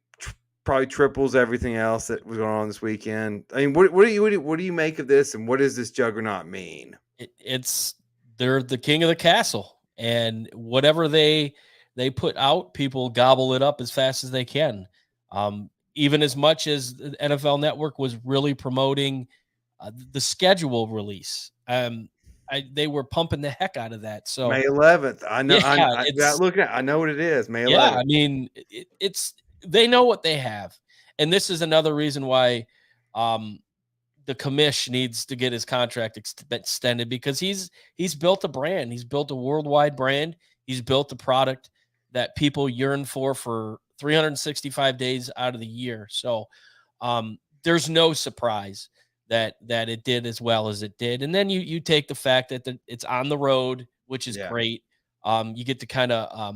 probably triples everything else that was going on this weekend. I mean, what do you make of this, and what does this juggernaut mean? They're the king of the castle, and whatever they put out, people gobble it up as fast as they can. Even as much as the NFL Network was really promoting the schedule release. They were pumping the heck out of that. So May 11th. I know. Yeah, I know what it is. May 11th. Yeah, I mean, they know what they have, and this is another reason why the commish needs to get his contract extended, because he's built a brand. He's built a worldwide brand. He's built a product that people yearn for 365 days out of the year. So there's no surprise that it did as well as it did. And then you take the fact that it's on the road, which is great. You get to kind of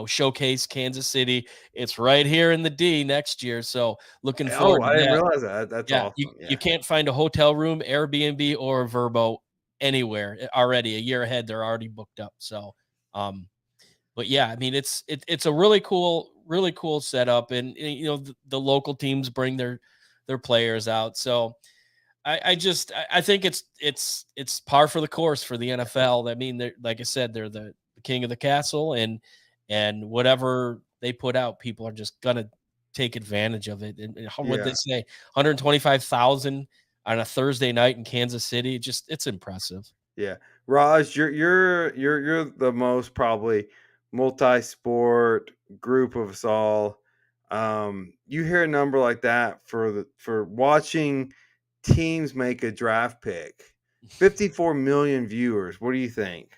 showcase Kansas City. It's right here in the D next year. So looking forward to I didn't that. realize that. That's awesome. You can't find a hotel room, Airbnb, or a Vrbo anywhere already. A year ahead, they're already booked up. So, but yeah, I mean, it's a really cool setup, and the local teams bring their players out. So I think it's par for the course for the NFL. I mean, like I said, they're the king of the castle, and whatever they put out, people are just gonna take advantage of it. And how would they say 125,000 on a Thursday night in Kansas City? It's impressive. Yeah, Raj, you're the most probably multi-sport group of us all. You hear a number like that for watching teams make a draft pick. 54 million viewers. What do you think?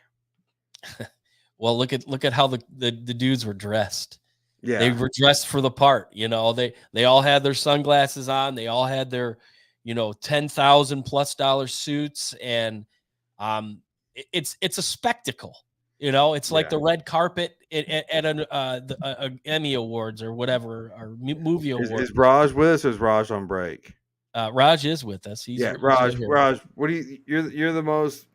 Well, look at how the dudes were dressed. Yeah, they were dressed for the part. They all had their sunglasses on. They all had their $10,000+ suits, and it's a spectacle. It's like the red carpet at an Emmy Awards or whatever, or movie awards. Is Raj with us, or is Raj on break? Raj is with us. Raj. What do you're the most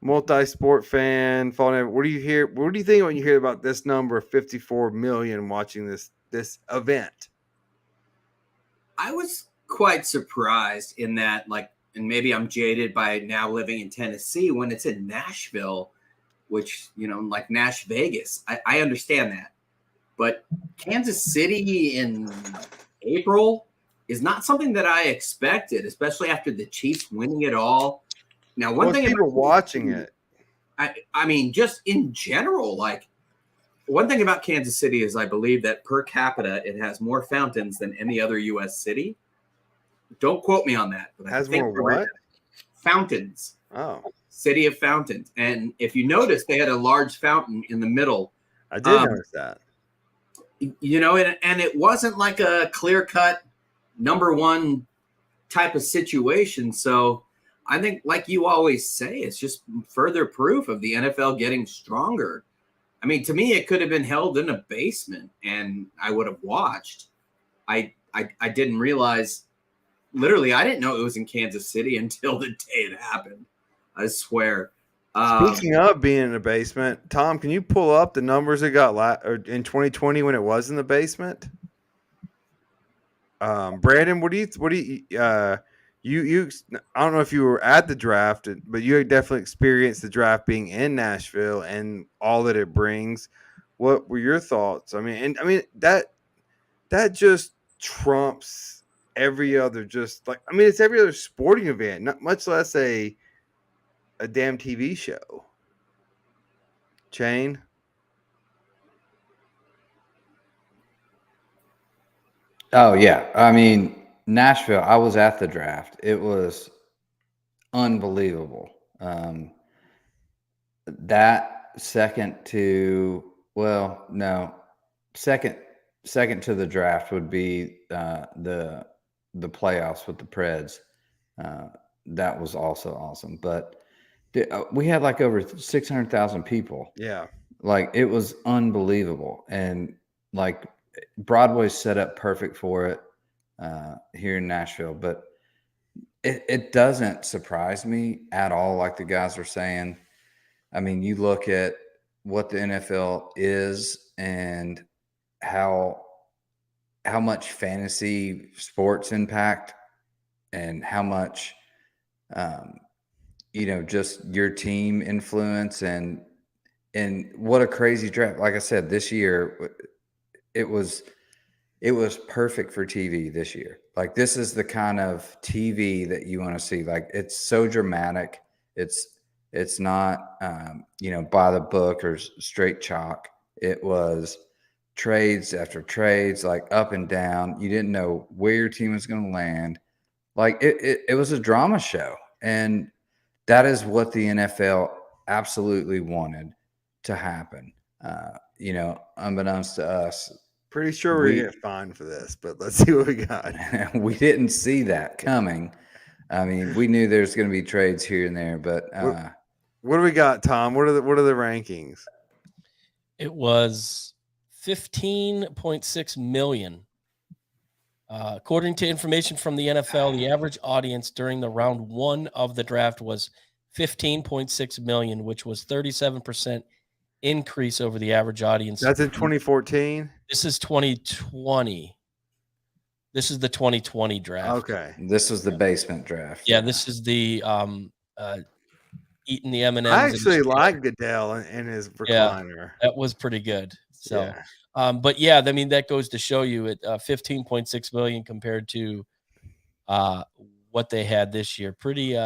multi-sport fan. What do you hear? What do you think when you hear about this number of 54 million watching this event? I was quite surprised in that, and maybe I'm jaded by now living in Tennessee, when it's in Nashville, which, like Nash Vegas. I understand that. But Kansas City in April is not something that I expected, especially after the Chiefs winning it all. Now, one thing people watching it, I mean, just in general, one thing about Kansas City is I believe that per capita, it has more fountains than any other U.S. city. Don't quote me on that. But has more what? Fountains. Oh. City of fountains. And if you notice, they had a large fountain in the middle. I did notice that. And it wasn't like a clear-cut number one type of situation. So I think, like you always say, it's just further proof of the NFL getting stronger. I mean, to me, it could have been held in a basement and I would have watched. I didn't realize, literally, I didn't know it was in Kansas City until the day it happened. I swear. Speaking of being in a basement, Tom, can you pull up the numbers it got in 2020 when it was in the basement? Brandon, what do you you I don't know if you were at the draft, but you definitely experienced the draft being in Nashville and all that it brings. What were your thoughts? I mean, that just trumps every other, it's every other sporting event, not much less a damn TV show. Chain. Oh yeah, I mean, Nashville, I was at the draft. It was unbelievable. That second second to the draft would be the playoffs with the Preds. That was also awesome. But we had like over 600,000 people. Yeah. Like, it was unbelievable. And like, Broadway's set up perfect for it here in Nashville. But it doesn't surprise me at all, like the guys are saying. I mean, you look at what the NFL is and how much fantasy sports impact and how much just your team influence and what a crazy draft. Like I said, this year it was perfect for TV this year. Like, this is the kind of TV that you want to see. Like, it's so dramatic. It's not by the book or straight chalk. It was trades after trades, like up and down. You didn't know where your team was going to land. Like, it was a drama show. And that is what the NFL absolutely wanted to happen. Unbeknownst to us, Pretty sure we're gonna get fined for this, but let's see what we got. we didn't see that coming. I mean, we knew there's going to be trades here and there, but what do we got, Tom? What are the rankings? It was 15.6 million. According to information from the NFL, the average audience during the round 1 of the draft was 15.6 million, which was 37% increase over the average audience. That's in 2014. This is 2020. This is the 2020 draft. Okay. This was the basement draft. Yeah, this is the eating the M&Ms. I actually like Goodell and his recliner. Yeah, that was pretty good. So, yeah. But yeah, I mean, that goes to show you at 15.6 million compared to what they had this year. Pretty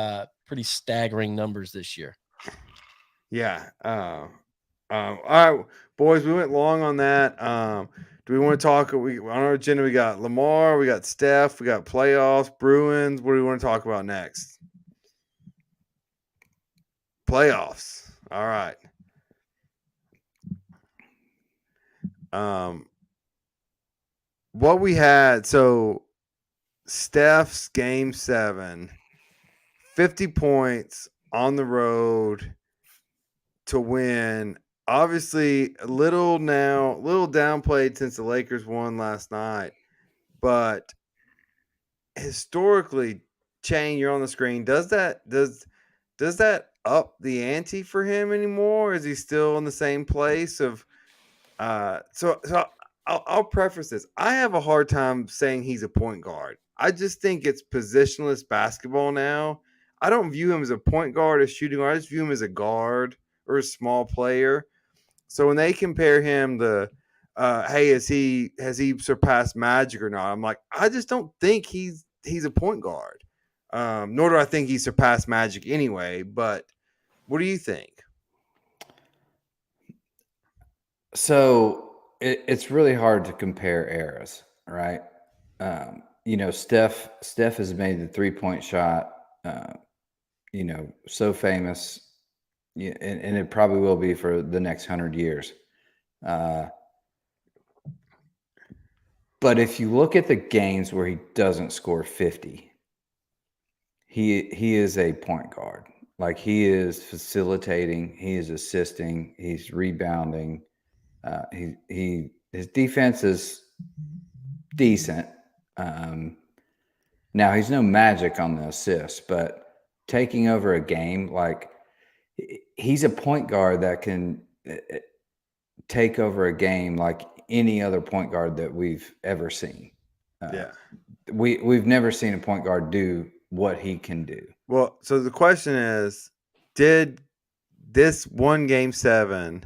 staggering numbers this year. Yeah. All right, boys, we went long on that. Do we want to talk? On our agenda, we got Lamar, we got Steph, we got playoffs, Bruins. What do we want to talk about next? Playoffs. All right. What we had, so Steph's game 7, 50 points on the road to win. Obviously, a little downplayed since the Lakers won last night, but historically, Shane, you're on the screen. Does that up the ante for him anymore? Is he still in the same place of? So I'll preface this. I have a hard time saying he's a point guard. I just think it's positionless basketball now. I don't view him as a point guard, a shooting guard. I just view him as a guard or a small player. So when they compare him to, hey, has he surpassed Magic or not? I'm like, I just don't think he's a point guard. Nor do I think he surpassed Magic anyway. But what do you think? So it's really hard to compare eras, right? Steph has made the 3-point shot, so famous. Yeah, and it probably will be for the next 100 years. But if you look at the games where he doesn't score 50, he is a point guard. Like, he is facilitating, he is assisting, he's rebounding. His defense is decent. Now, he's no Magic on the assists, but taking over a game, like, he's a point guard that can take over a game like any other point guard that we've ever seen. We've never seen a point guard do what he can do. Well, so the question is, did this one game 7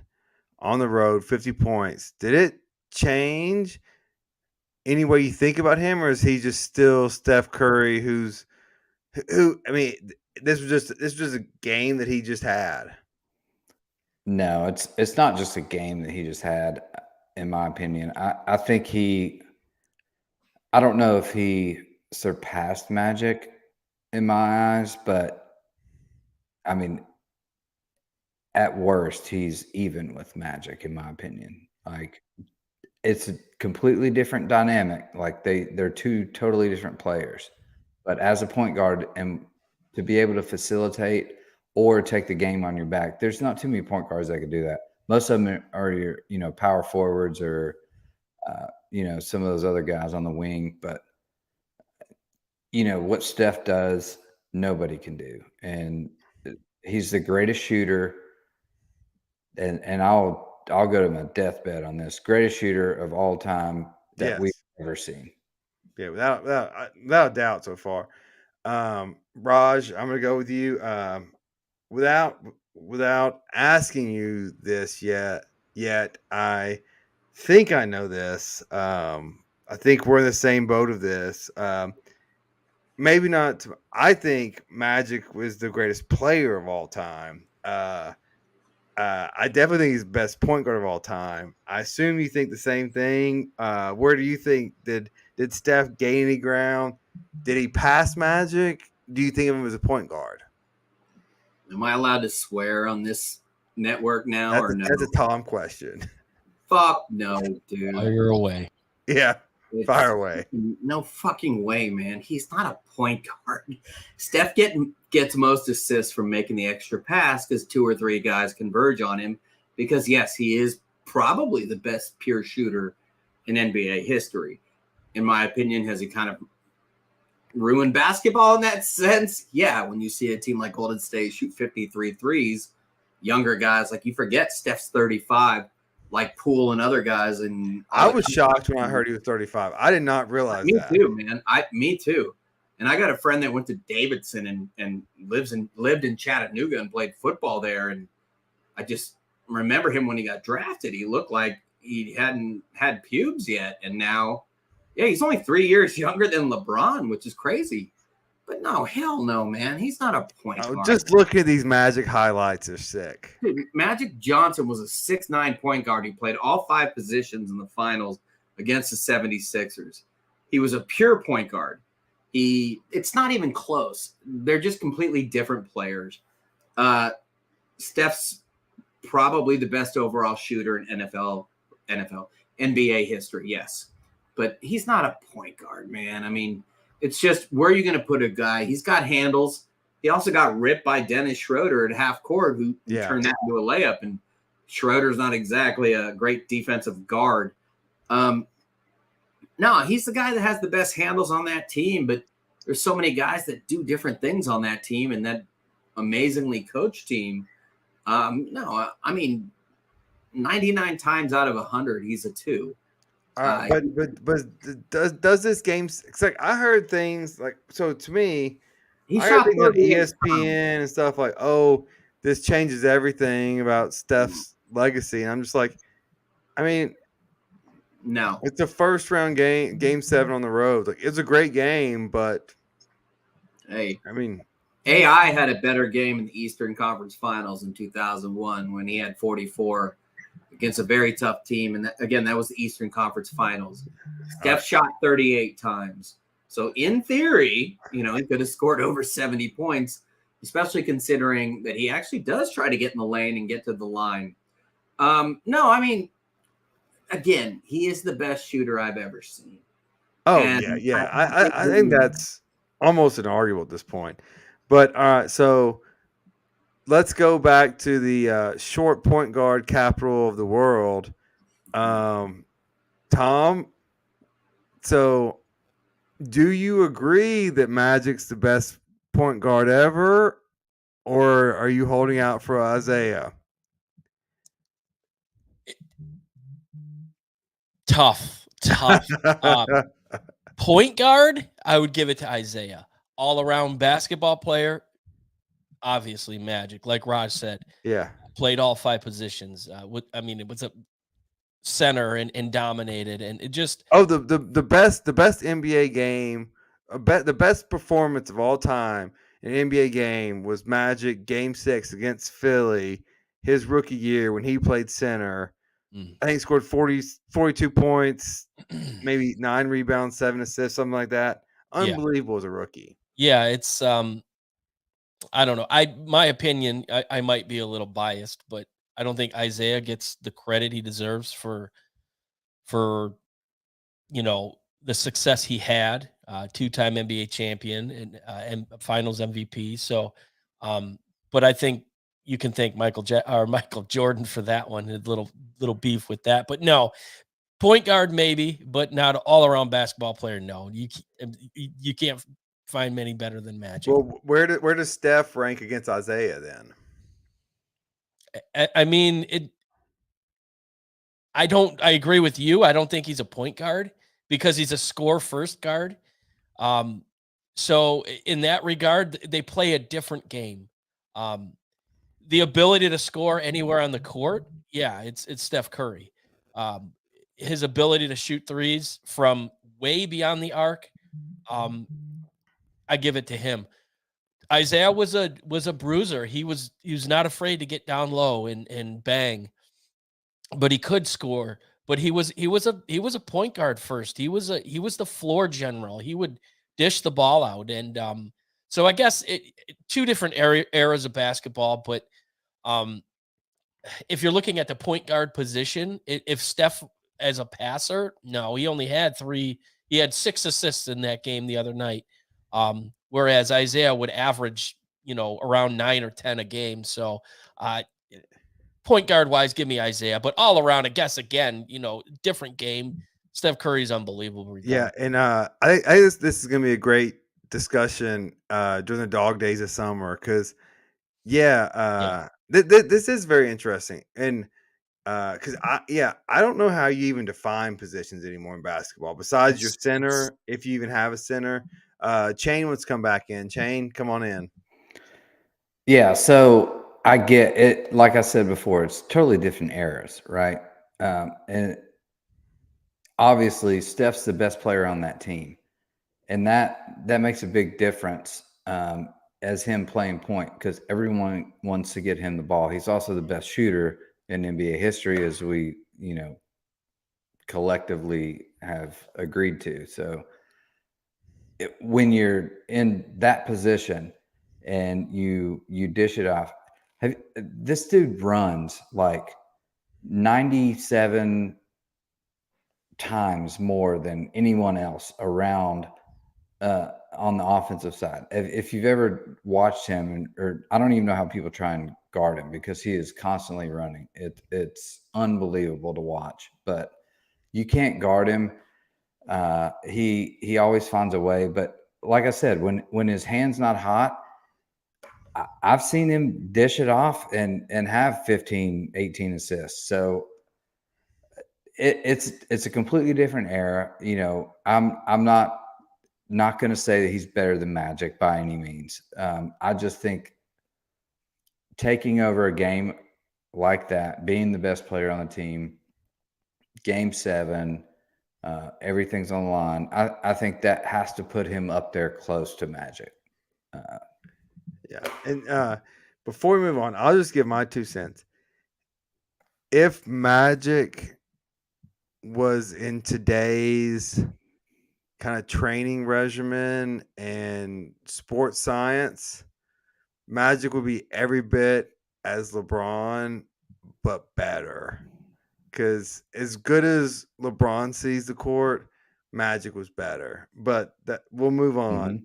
on the road, 50 points, did it change any way you think about him, or is he just still Steph Curry who I mean, this was just a game that he just had? No, it's not just a game that he just had, in my opinion. I think I don't know if he surpassed Magic in my eyes, but I mean, at worst, he's even with Magic, in my opinion. Like, it's a completely different dynamic. Like they're two totally different players. But as a point guard, and to be able to facilitate or take the game on your back, there's not too many point guards that can do that. Most of them are your, power forwards or, some of those other guys on the wing. But, what Steph does, nobody can do. And he's the greatest shooter. And I'll go to my deathbed on this. Greatest shooter of all time that we've ever seen. Yeah, without doubt so far. Raj, I'm gonna go with you. Without asking you this yet, I think I know this. I think we're in the same boat of this. Maybe not. I think Magic was the greatest player of all time. I definitely think he's the best point guard of all time. I assume you think the same thing. Where do you think did Steph gain any ground? Did he pass Magic? Do you think of him as a point guard? Am I allowed to swear on this network now or no? That's a Tom question. Fuck no, dude. Fire away. Yeah, fire away. No fucking way, man. He's not a point guard. Steph gets most assists from making the extra pass because 2 or 3 guys converge on him. Because, yes, he is probably the best pure shooter in NBA history. In my opinion, has he kind of ruined basketball in that sense? Yeah, when you see a team like Golden State shoot 53 threes, younger guys, like you forget Steph's 35, like Poole and other guys. And I was shocked when I heard he was 35. I did not realize that. Me too, man. Me too. And I got a friend that went to Davidson and lived in Chattanooga and played football there. And I just remember him when he got drafted. He looked like he hadn't had pubes yet. And now, yeah, he's only 3 years younger than LeBron, which is crazy. But no, hell no, man. He's not a point guard. Just look at these Magic highlights. They're sick. Dude, Magic Johnson was a 6'9" point guard. He played all 5 positions in the finals against the 76ers. He was a pure point guard. It's not even close. They're just completely different players. Steph's probably the best overall shooter in NBA history, yes. But he's not a point guard, man. I mean, it's just, where are you going to put a guy? He's got handles. He also got ripped by Dennis Schroeder at half court, who turned that into a layup. And Schroeder's not exactly a great defensive guard. No, he's the guy that has the best handles on that team, but there's so many guys that do different things on that team and that amazingly coached team. No, I mean, 99 times out of 100, he's a 2. But does this game? It's like I heard things like, so to me, I heard things on ESPN and stuff like, oh, this changes everything about Steph's legacy, and I'm just like, I mean, no, it's a first round game 7 on the road. Like, it's a great game, but hey, I mean, AI had a better game in the Eastern Conference Finals in 2001 when he had 44 against a very tough team. And that was the Eastern Conference Finals. Steph shot 38 times. So in theory, he could have scored over 70 points, especially considering that he actually does try to get in the lane and get to the line. No, I mean, again, he is the best shooter I've ever seen. Oh, and yeah. I think that's almost inarguable at this point. But all right, so let's go back to the short point guard capital of the world. Tom, so do you agree that Magic's the best point guard ever, or are you holding out for Isaiah? Tough. Point guard, I would give it to Isaiah. All-around basketball player, obviously Magic. Like Raj said, played all 5 positions. It was a center and dominated, and it just the best NBA game, the best performance of all time in an NBA game was Magic Game 6 against Philly, his rookie year when he played center. I think he scored 42 points, maybe 9 rebounds, 7 assists, something like that. Unbelievable as a rookie. Yeah, it's I don't know. My opinion, I might be a little biased, but I don't think Isaiah gets the credit he deserves for for, the success he had, 2-time NBA champion and finals MVP. So, but I think you can thank Michael Jordan for that one, a little beef with that, but no, point guard, maybe, but not all around basketball player. No, you can't find many better than Magic. Well, where does Steph rank against Isaiah then? I mean, I agree with you. I don't think he's a point guard because he's a score first guard. So in that regard, they play a different game. The ability to score anywhere on the court, yeah, it's Steph Curry. His ability to shoot threes from way beyond the arc, I give it to him. Isaiah was a bruiser. He was not afraid to get down low and bang, but he could score. But he was a point guard first. He was the floor general. He would dish the ball out, and so I guess two different eras of basketball. But if you're looking at the point guard position, if Steph as a passer, no, he only had 3. He had 6 assists in that game the other night, whereas Isaiah would average, around 9 or 10 a game. So, point guard wise, give me Isaiah, but all around, I guess again, different game. Steph Curry's unbelievable. Yeah, and I guess this is gonna be a great discussion during the dog days of summer because this is very interesting and because I don't know how you even define positions anymore in basketball besides your center, if you even have a center. Chain wants to come back in. Chain, come on in. Yeah, so I get it. Like I said before, it's totally different eras, right? And obviously, Steph's the best player on that team, and that makes a big difference as him playing point because everyone wants to get him the ball. He's also the best shooter in NBA history, as we collectively have agreed to. So when you're in that position and you dish it off, this dude runs like 97 times more than anyone else around on the offensive side. If you've ever watched him, or I don't even know how people try and guard him because he is constantly running. It's unbelievable to watch, but you can't guard him. He always finds a way. But like I said, when his hand's not hot, I've seen him dish it off and have 15, 18 assists. So it's a completely different era. I'm not going to say that he's better than Magic by any means. I just think taking over a game like that, being the best player on the team, Game 7, everything's on the line. I think that has to put him up there close to Magic. Yeah, and before we move on, I'll just give my 2 cents. If Magic was in today's kind of training regimen and sports science, Magic would be every bit as LeBron, but better. Because as good as LeBron sees the court, Magic was better. But we'll move on.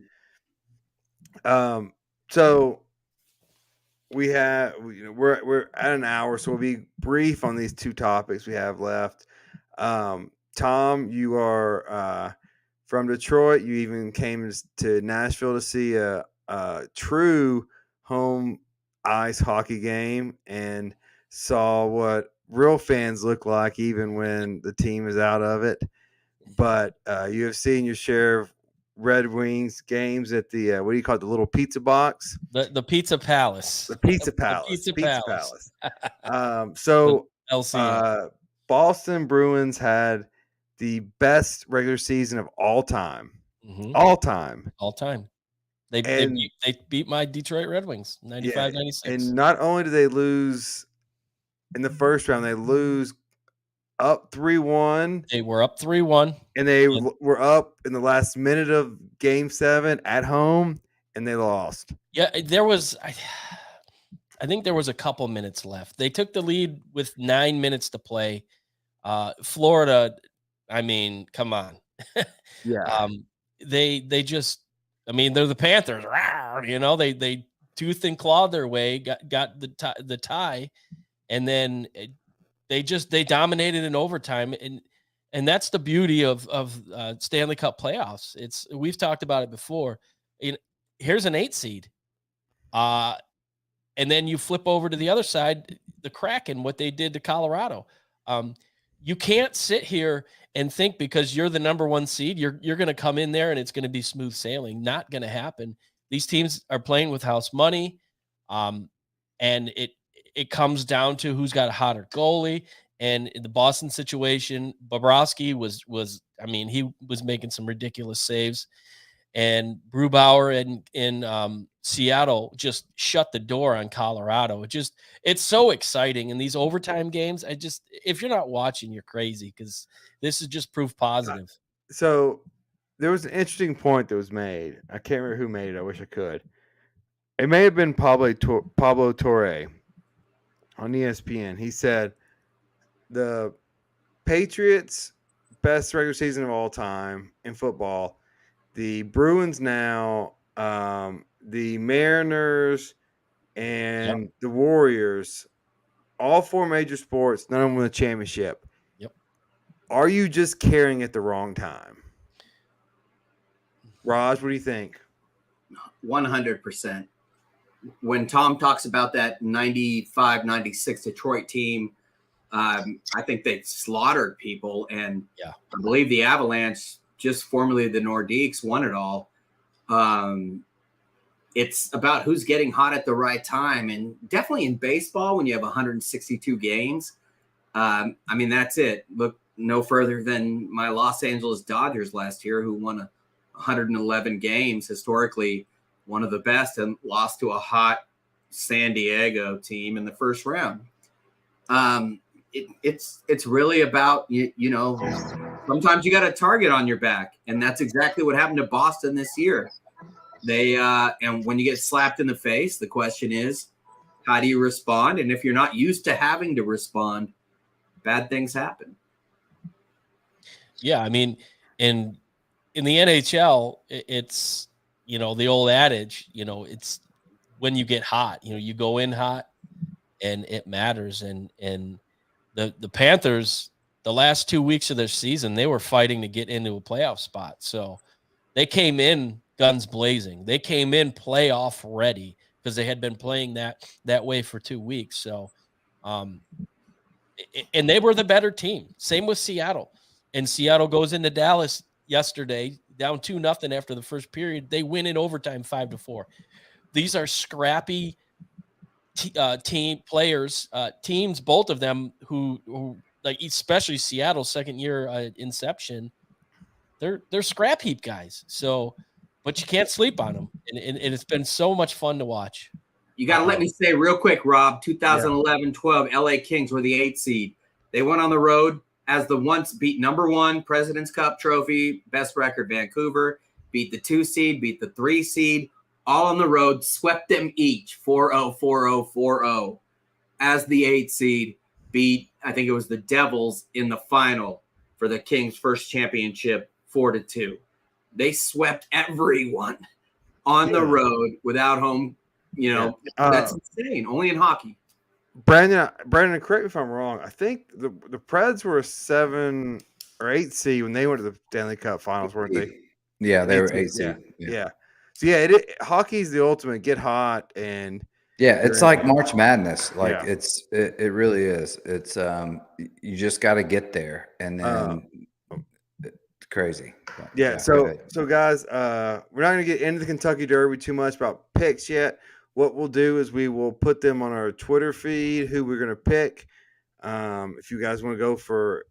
Mm-hmm. So we're at an hour, so we'll be brief on these 2 topics we have left. Tom, you are from Detroit. You even came to Nashville to see a true home ice hockey game and saw what real fans look like even when the team is out of it. But you have seen your share of Red Wings games at the what do you call it, the little pizza box? The Pizza Palace. The Pizza Palace. The Pizza Palace. So LCA. Boston Bruins had the best regular season of all time. Mm-hmm. All time. They beat my Detroit Red Wings 95-96. And not only did they lose in the first round, they lose up 3-1. They were up 3-1. And they were up in the last minute of Game 7 at home, and they lost. Yeah, there was I think there was a couple minutes left. They took the lead with 9 minutes to play. Florida I mean, come on. Yeah. They just, I mean, they're the Panthers, rawr, you know, they tooth and clawed their way, got the tie, and then they dominated in overtime, and that's the beauty of Stanley Cup playoffs. It's we've talked about it before. Here's an 8 seed, uh, and then you flip over to the other side, the Kraken, what they did to Colorado. Um, you can't sit here and think because you're the number 1 seed, you're going to come in there and it's going to be smooth sailing. Not going to happen. These teams are playing with house money, and it comes down to who's got a hotter goalie. And in the Boston situation, Bobrovsky was I mean, he was making some ridiculous saves, and Brubauer in Seattle just shut the door on Colorado. It's so exciting in these overtime games. If you're not watching, you're crazy, because this is just proof positive. So there was an interesting point that was made. I can't remember who made it. I wish I could. It may have been Pablo Torre on ESPN. He said the Patriots' best regular season of all time in football. The Bruins now, the Mariners, and the Warriors, all 4 major sports, none of them won a championship. Yep. Are you just caring at the wrong time? Raj, what do you think? 100%. When Tom talks about that 95, 96 Detroit team, I think they slaughtered people. And I believe the Avalanche, just formerly the Nordiques, won it all. It's about who's getting hot at the right time. And definitely in baseball, when you have 162 games, I mean, that's it. Look no further than my Los Angeles Dodgers last year, who won 111 games, historically one of the best, and lost to a hot San Diego team in the first round. It's really about, you know, sometimes you got a target on your back, and that's exactly what happened to Boston this year. They and when you get slapped in the face, the question is, how do you respond? And if you're not used to having to respond, bad things happen. Yeah, I mean, in the NHL, it's, you know, the old adage, you know, it's when you get hot, you know, you go in hot and it matters. And the Panthers, the last 2 weeks of their season, they were fighting to get into a playoff spot. So they came in guns blazing. They came in playoff ready because they had been playing that way for 2 weeks. So, and they were the better team. Same with Seattle. And Seattle goes into Dallas yesterday down 2-0 after the first period. They win in overtime 5-4. These are scrappy team players, teams, both of them who like, especially Seattle's second year inception, they're scrap heap guys. So, but you can't sleep on them, and it's been so much fun to watch. You got to let me say real quick, Rob, 2011-12 LA Kings were the 8 seed. They went on the road as the once beat number 1 President's Cup trophy, best record Vancouver, beat the 2 seed, beat the 3 seed, all on the road, swept them each 4-0, 4-0, 4-0. As the 8 seed, beat, I think it was the Devils in the final for the Kings' first championship, 4-2. They swept everyone on the road without home. You know, that's insane. Only in hockey. Brandon, correct me if I'm wrong. I think the Preds were a 7 or 8 seed when they went to the Stanley Cup Finals, weren't they? Yeah, they were 8 seed. Yeah. So hockey's the ultimate. Get hot and it's like March Madness. Like it really is. It's you just got to get there, and then it's crazy. But, so guys, we're not going to get into the Kentucky Derby too much about picks yet. What we'll do is we will put them on our Twitter feed, who we're going to pick. If you guys want to go for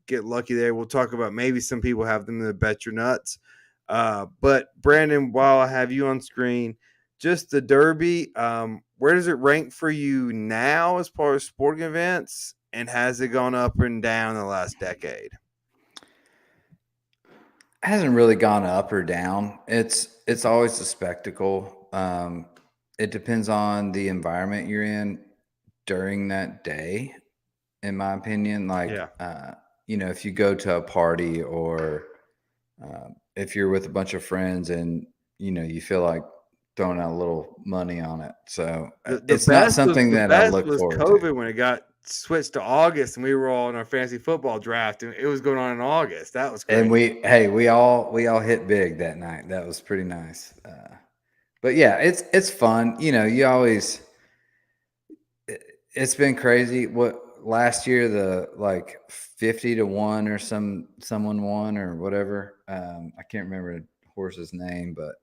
get lucky there, we'll talk about maybe some people have them in the Bet Your Nuts. But Brandon, while I have you on screen, just the Derby, where does it rank for you now as far as sporting events? And has it gone up and down in the last decade? It hasn't really gone up or down. It's always a spectacle. It depends on the environment you're in during that day, in my opinion. Like if you go to a party or if you're with a bunch of friends and, you feel like throwing out a little money on it. So it's not something that I look forward COVID to. when it got switched to August and we were all in our fantasy football draft and it was going on in August. That was great. And we all hit big that night. That was pretty nice. But yeah, it's fun. You always, it's been crazy. What last year, the like 50-1 or someone won or whatever. I can't remember the horse's name, but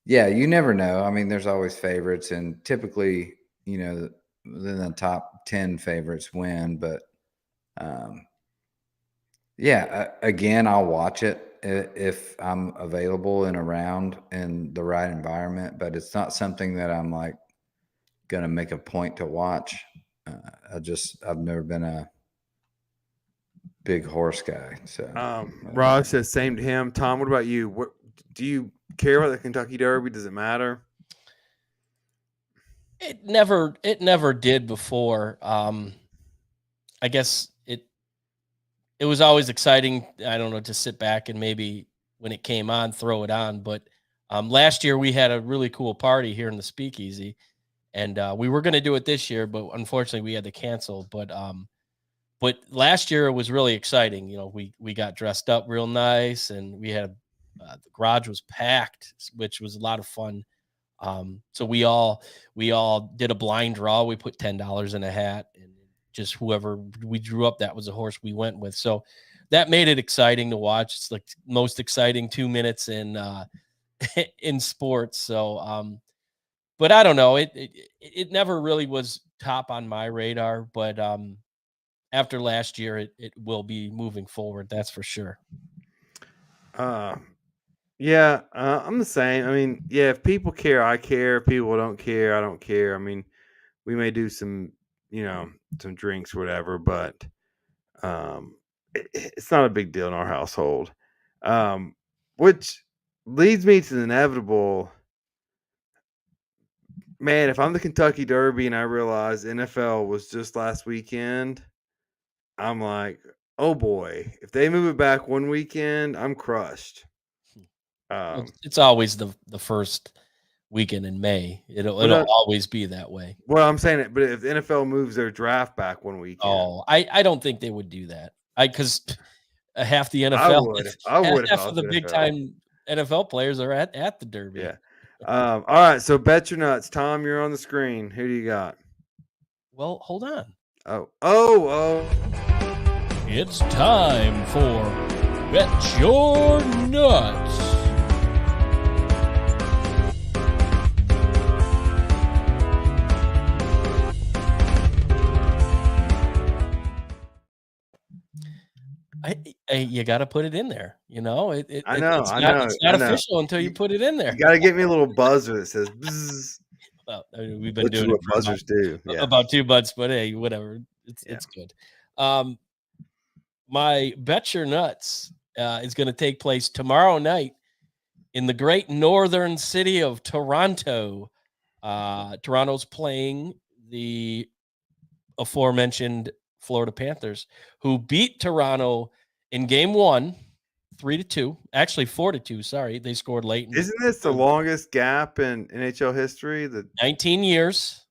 yeah, you never know. I mean, there's always favorites, and typically, within the top 10 favorites win. But yeah, again, I'll watch it if I'm available and around in the right environment. But it's not something that I'm like going to make a point to watch. I've never been a big horse guy. So Ross says same to him. Tom, what about you? What do you care about the Kentucky Derby? Does it matter? It never did before. I guess it was always exciting. I don't know, to sit back and maybe when it came on, throw it on. But last year we had a really cool party here in the Speakeasy, and we were going to do it this year, but unfortunately we had to cancel. But last year it was really exciting. We got dressed up real nice, and we had the garage was packed, which was a lot of fun. So we all did a blind draw. We put $10 in a hat, and just whoever we drew up, that was the horse we went with. So that made it exciting to watch. It's like most exciting 2 minutes in in sports. So but I don't know. It never really was top on my radar, but after last year, it will be moving forward. That's for sure. Yeah, I'm the same. I mean, yeah, if people care, I care. If people don't care, I don't care. I mean, we may do some, some drinks, or whatever, but it's not a big deal in our household. Which leads me to the inevitable. Man, if I'm the Kentucky Derby and I realize NFL was just last weekend, I'm like, oh boy, if they move it back one weekend, I'm crushed. It's always the first weekend in May. It'll always be that way. Well, I'm saying it, but if the NFL moves their draft back one weekend, I don't think they would do that. Because half the NFL, I would. Half of the big time NFL players are at the Derby. Yeah. All right. So bet your nuts, Tom. You're on the screen. Who do you got? Well, hold on. Oh. It's time for Bet Your Nuts. You got to put it in there. I know. It's not official until you put it in there. You got to get me a little buzzer that says buzz. Well, we've been doing it for buzzers do. Yeah. About 2 months, but hey, whatever. It's good. My Bet Your Nuts is going to take place tomorrow night in the great northern city of Toronto. Toronto's playing the aforementioned Florida Panthers, who beat Toronto in game 1, 3-2. Actually, 4-2. Sorry, they scored late. Isn't this the longest gap in NHL history? 19 years.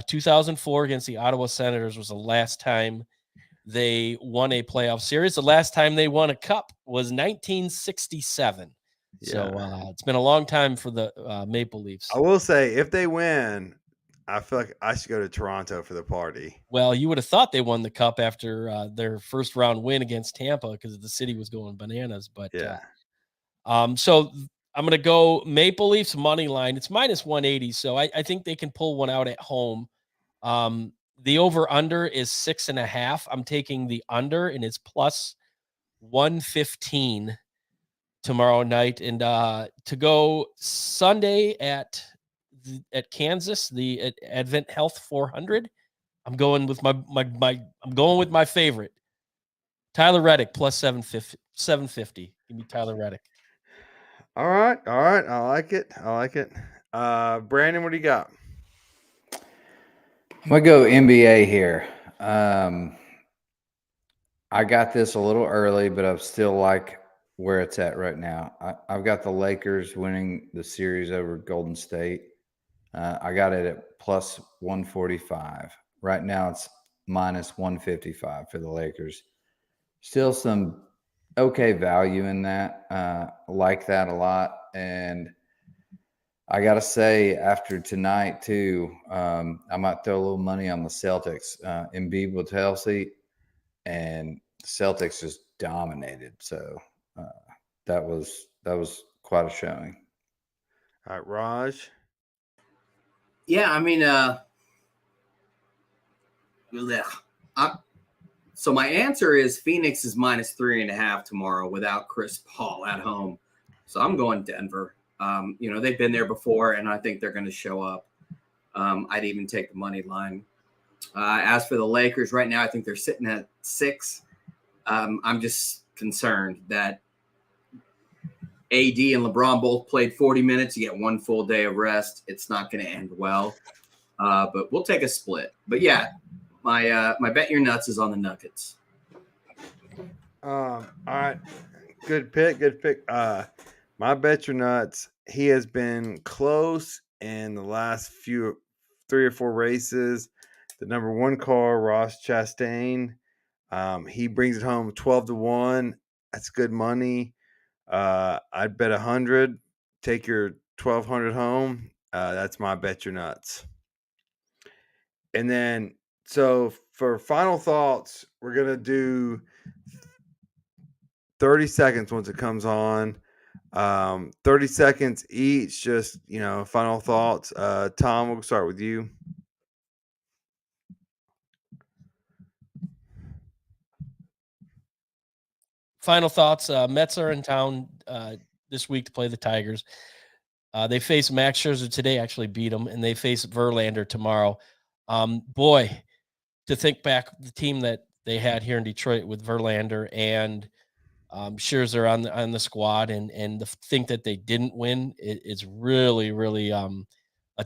2004 against the Ottawa Senators was the last time they won a playoff series. The last time they won a cup was 1967. Yeah. So it's been a long time for the Maple Leafs. I will say, if they win, I feel like I should go to Toronto for the party. Well, you would have thought they won the cup after their first round win against Tampa because the city was going bananas. But yeah. So I'm going to go Maple Leafs money line. It's minus 180. So I think they can pull one out at home. The over under is 6.5. I'm taking the under, and it's plus 115 tomorrow night. And to go Sunday at Kansas, the Advent Health 400, I'm going with my favorite, Tyler Reddick, plus 750. Give me Tyler Reddick. All right. I like it. Brandon, what do you got? I'm gonna go NBA here. I got this a little early, but I still like where it's at right now. I've got the Lakers winning the series over Golden State. I got it at plus 145. Right now it's minus 155 for the Lakers. Still some okay value in that. Like that a lot. And I got to say, after tonight, too, I might throw a little money on the Celtics. Embiid was healthy, and the Celtics just dominated. So that was quite a showing. All right, Raj. Yeah, I mean, so my answer is Phoenix is minus 3.5 tomorrow without Chris Paul at home. So I'm going Denver. They've been there before, and I think they're going to show up. I'd even take the money line. As for the Lakers, right now I think they're sitting at 6. I'm just concerned that AD and LeBron both played 40 minutes. You get one full day of rest. It's not going to end well. But we'll take a split. But yeah, my bet your nuts is on the Nuggets. All right. Good pick. My bet your nuts. He has been close in the last 3 or 4 races. The number 1 car, Ross Chastain. He brings it home 12-1. That's good money. I'd bet 100. Take your 1,200 home. That's my bet your nuts. And then, so for final thoughts, we're gonna do 30 seconds once it comes on. 30 seconds each. Just final thoughts. Tom, we'll start with you. Final thoughts. Mets are in town this week to play the Tigers. They face Max Scherzer today, actually beat them, and they face Verlander tomorrow. Boy, to think back, the team that they had here in Detroit with Verlander and Scherzer on the squad, and to think that they didn't win, it's really, really a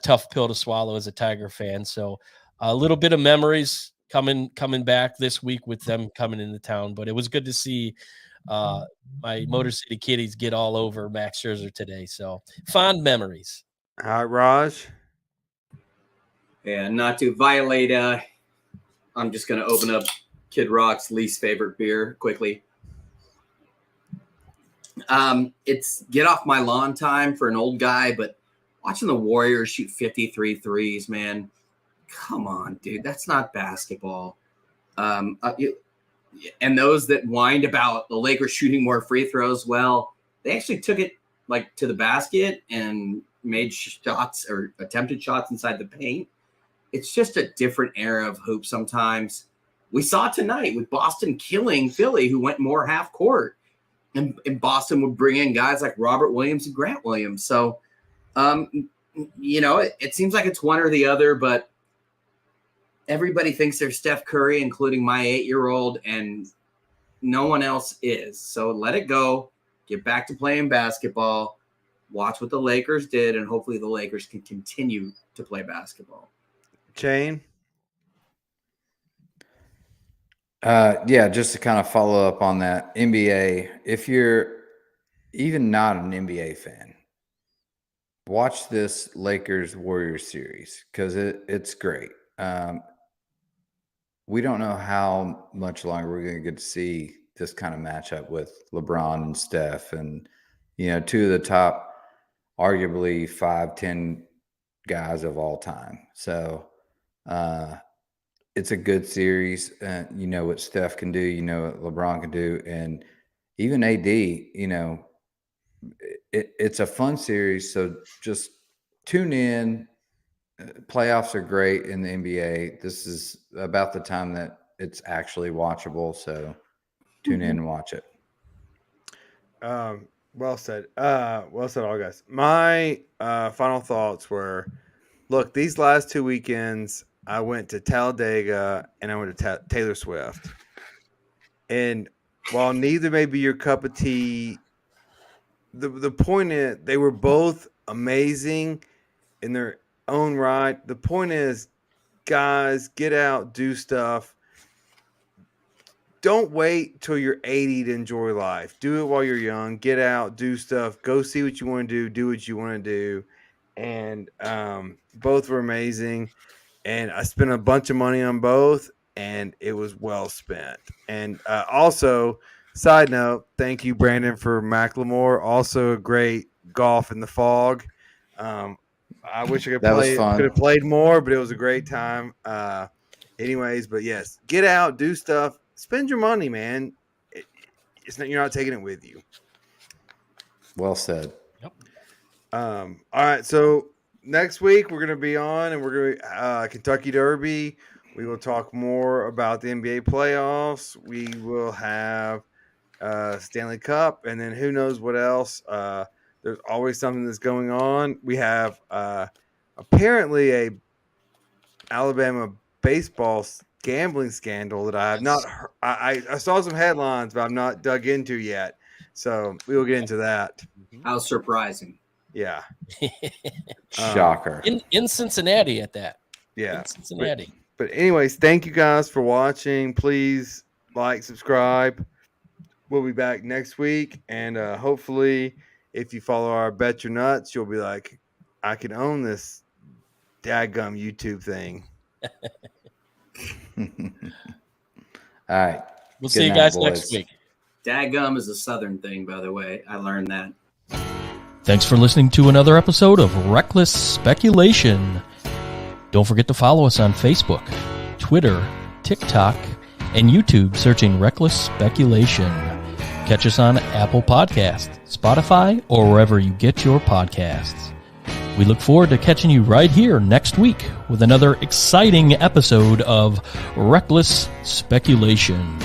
tough pill to swallow as a Tiger fan. So a little bit of memories coming back this week with them coming into town, but it was good to see my Motor City Kitties get all over Max Scherzer today. So fond memories. All right, Raj. And not to violate, I'm just going to open up Kid Rock's least favorite beer quickly. It's get off my lawn time for an old guy, but watching the Warriors shoot 53 threes, man, come on, dude, that's not basketball. And those that whined about the Lakers shooting more free throws, well, they actually took it to the basket and made shots or attempted shots inside the paint. It's just a different era of hoop sometimes. We saw tonight with Boston killing Philly, who went more half court. And Boston would bring in guys like Robert Williams and Grant Williams. So, it seems like it's one or the other, but everybody thinks they're Steph Curry, including my 8-year-old, and no one else is. So let it go. Get back to playing basketball. Watch what the Lakers did, and hopefully the Lakers can continue to play basketball. Shane? Just to kind of follow up on that, NBA, if you're even not an NBA fan, watch this Lakers-Warriors series because it's great. We don't know how much longer we're going to get to see this kind of matchup with LeBron and Steph and, 2 of the top, arguably 5-10 guys of all time. So it's a good series. You know what Steph can do. You know what LeBron can do. And even AD, it's a fun series. So just tune in. Playoffs are great in the NBA. This is about the time that it's actually watchable. So tune in and watch it. Well said. Well said, all guys. My final thoughts were: look, these last 2 weekends, I went to Talladega and I went to Taylor Swift. And while neither may be your cup of tea, the point is they were both amazing in their own right. The point is, guys, get out, do stuff. don't wait till you're 80 to enjoy life. Do it while you're young. Get out, do stuff, go see what you want to do what you want to do. And both were amazing. And I spent a bunch of money on both, and it was well spent. And also, side note, thank you, Brandon, for Macklemore. Also a great golf in the fog. I wish I could could have played more, but it was a great time. Anyways, but yes, get out, do stuff, spend your money, man. You're not taking it with you. Well said. Yep. All right, so next week we're going to be on, and we're going to Kentucky Derby. We will talk more about the NBA playoffs. We will have Stanley Cup, and then who knows what else. There's always something that's going on. We have apparently a Alabama baseball gambling scandal that I have not heard. I saw some headlines, but I'm not dug into yet. So we will get into that. How surprising. Yeah. Shocker. In Cincinnati at that. Yeah. In Cincinnati. But anyways, thank you guys for watching. Please like, subscribe. We'll be back next week. And hopefully, if you follow our Bet Your Nuts, you'll be like, I can own this dadgum YouTube thing. All right. We'll see you guys next week. Dadgum is a Southern thing, by the way. I learned that. Thanks for listening to another episode of Reckless Speculation. Don't forget to follow us on Facebook, Twitter, TikTok, and YouTube searching Reckless Speculation. Catch us on Apple Podcasts, Spotify, or wherever you get your podcasts. We look forward to catching you right here next week with another exciting episode of Reckless Speculation.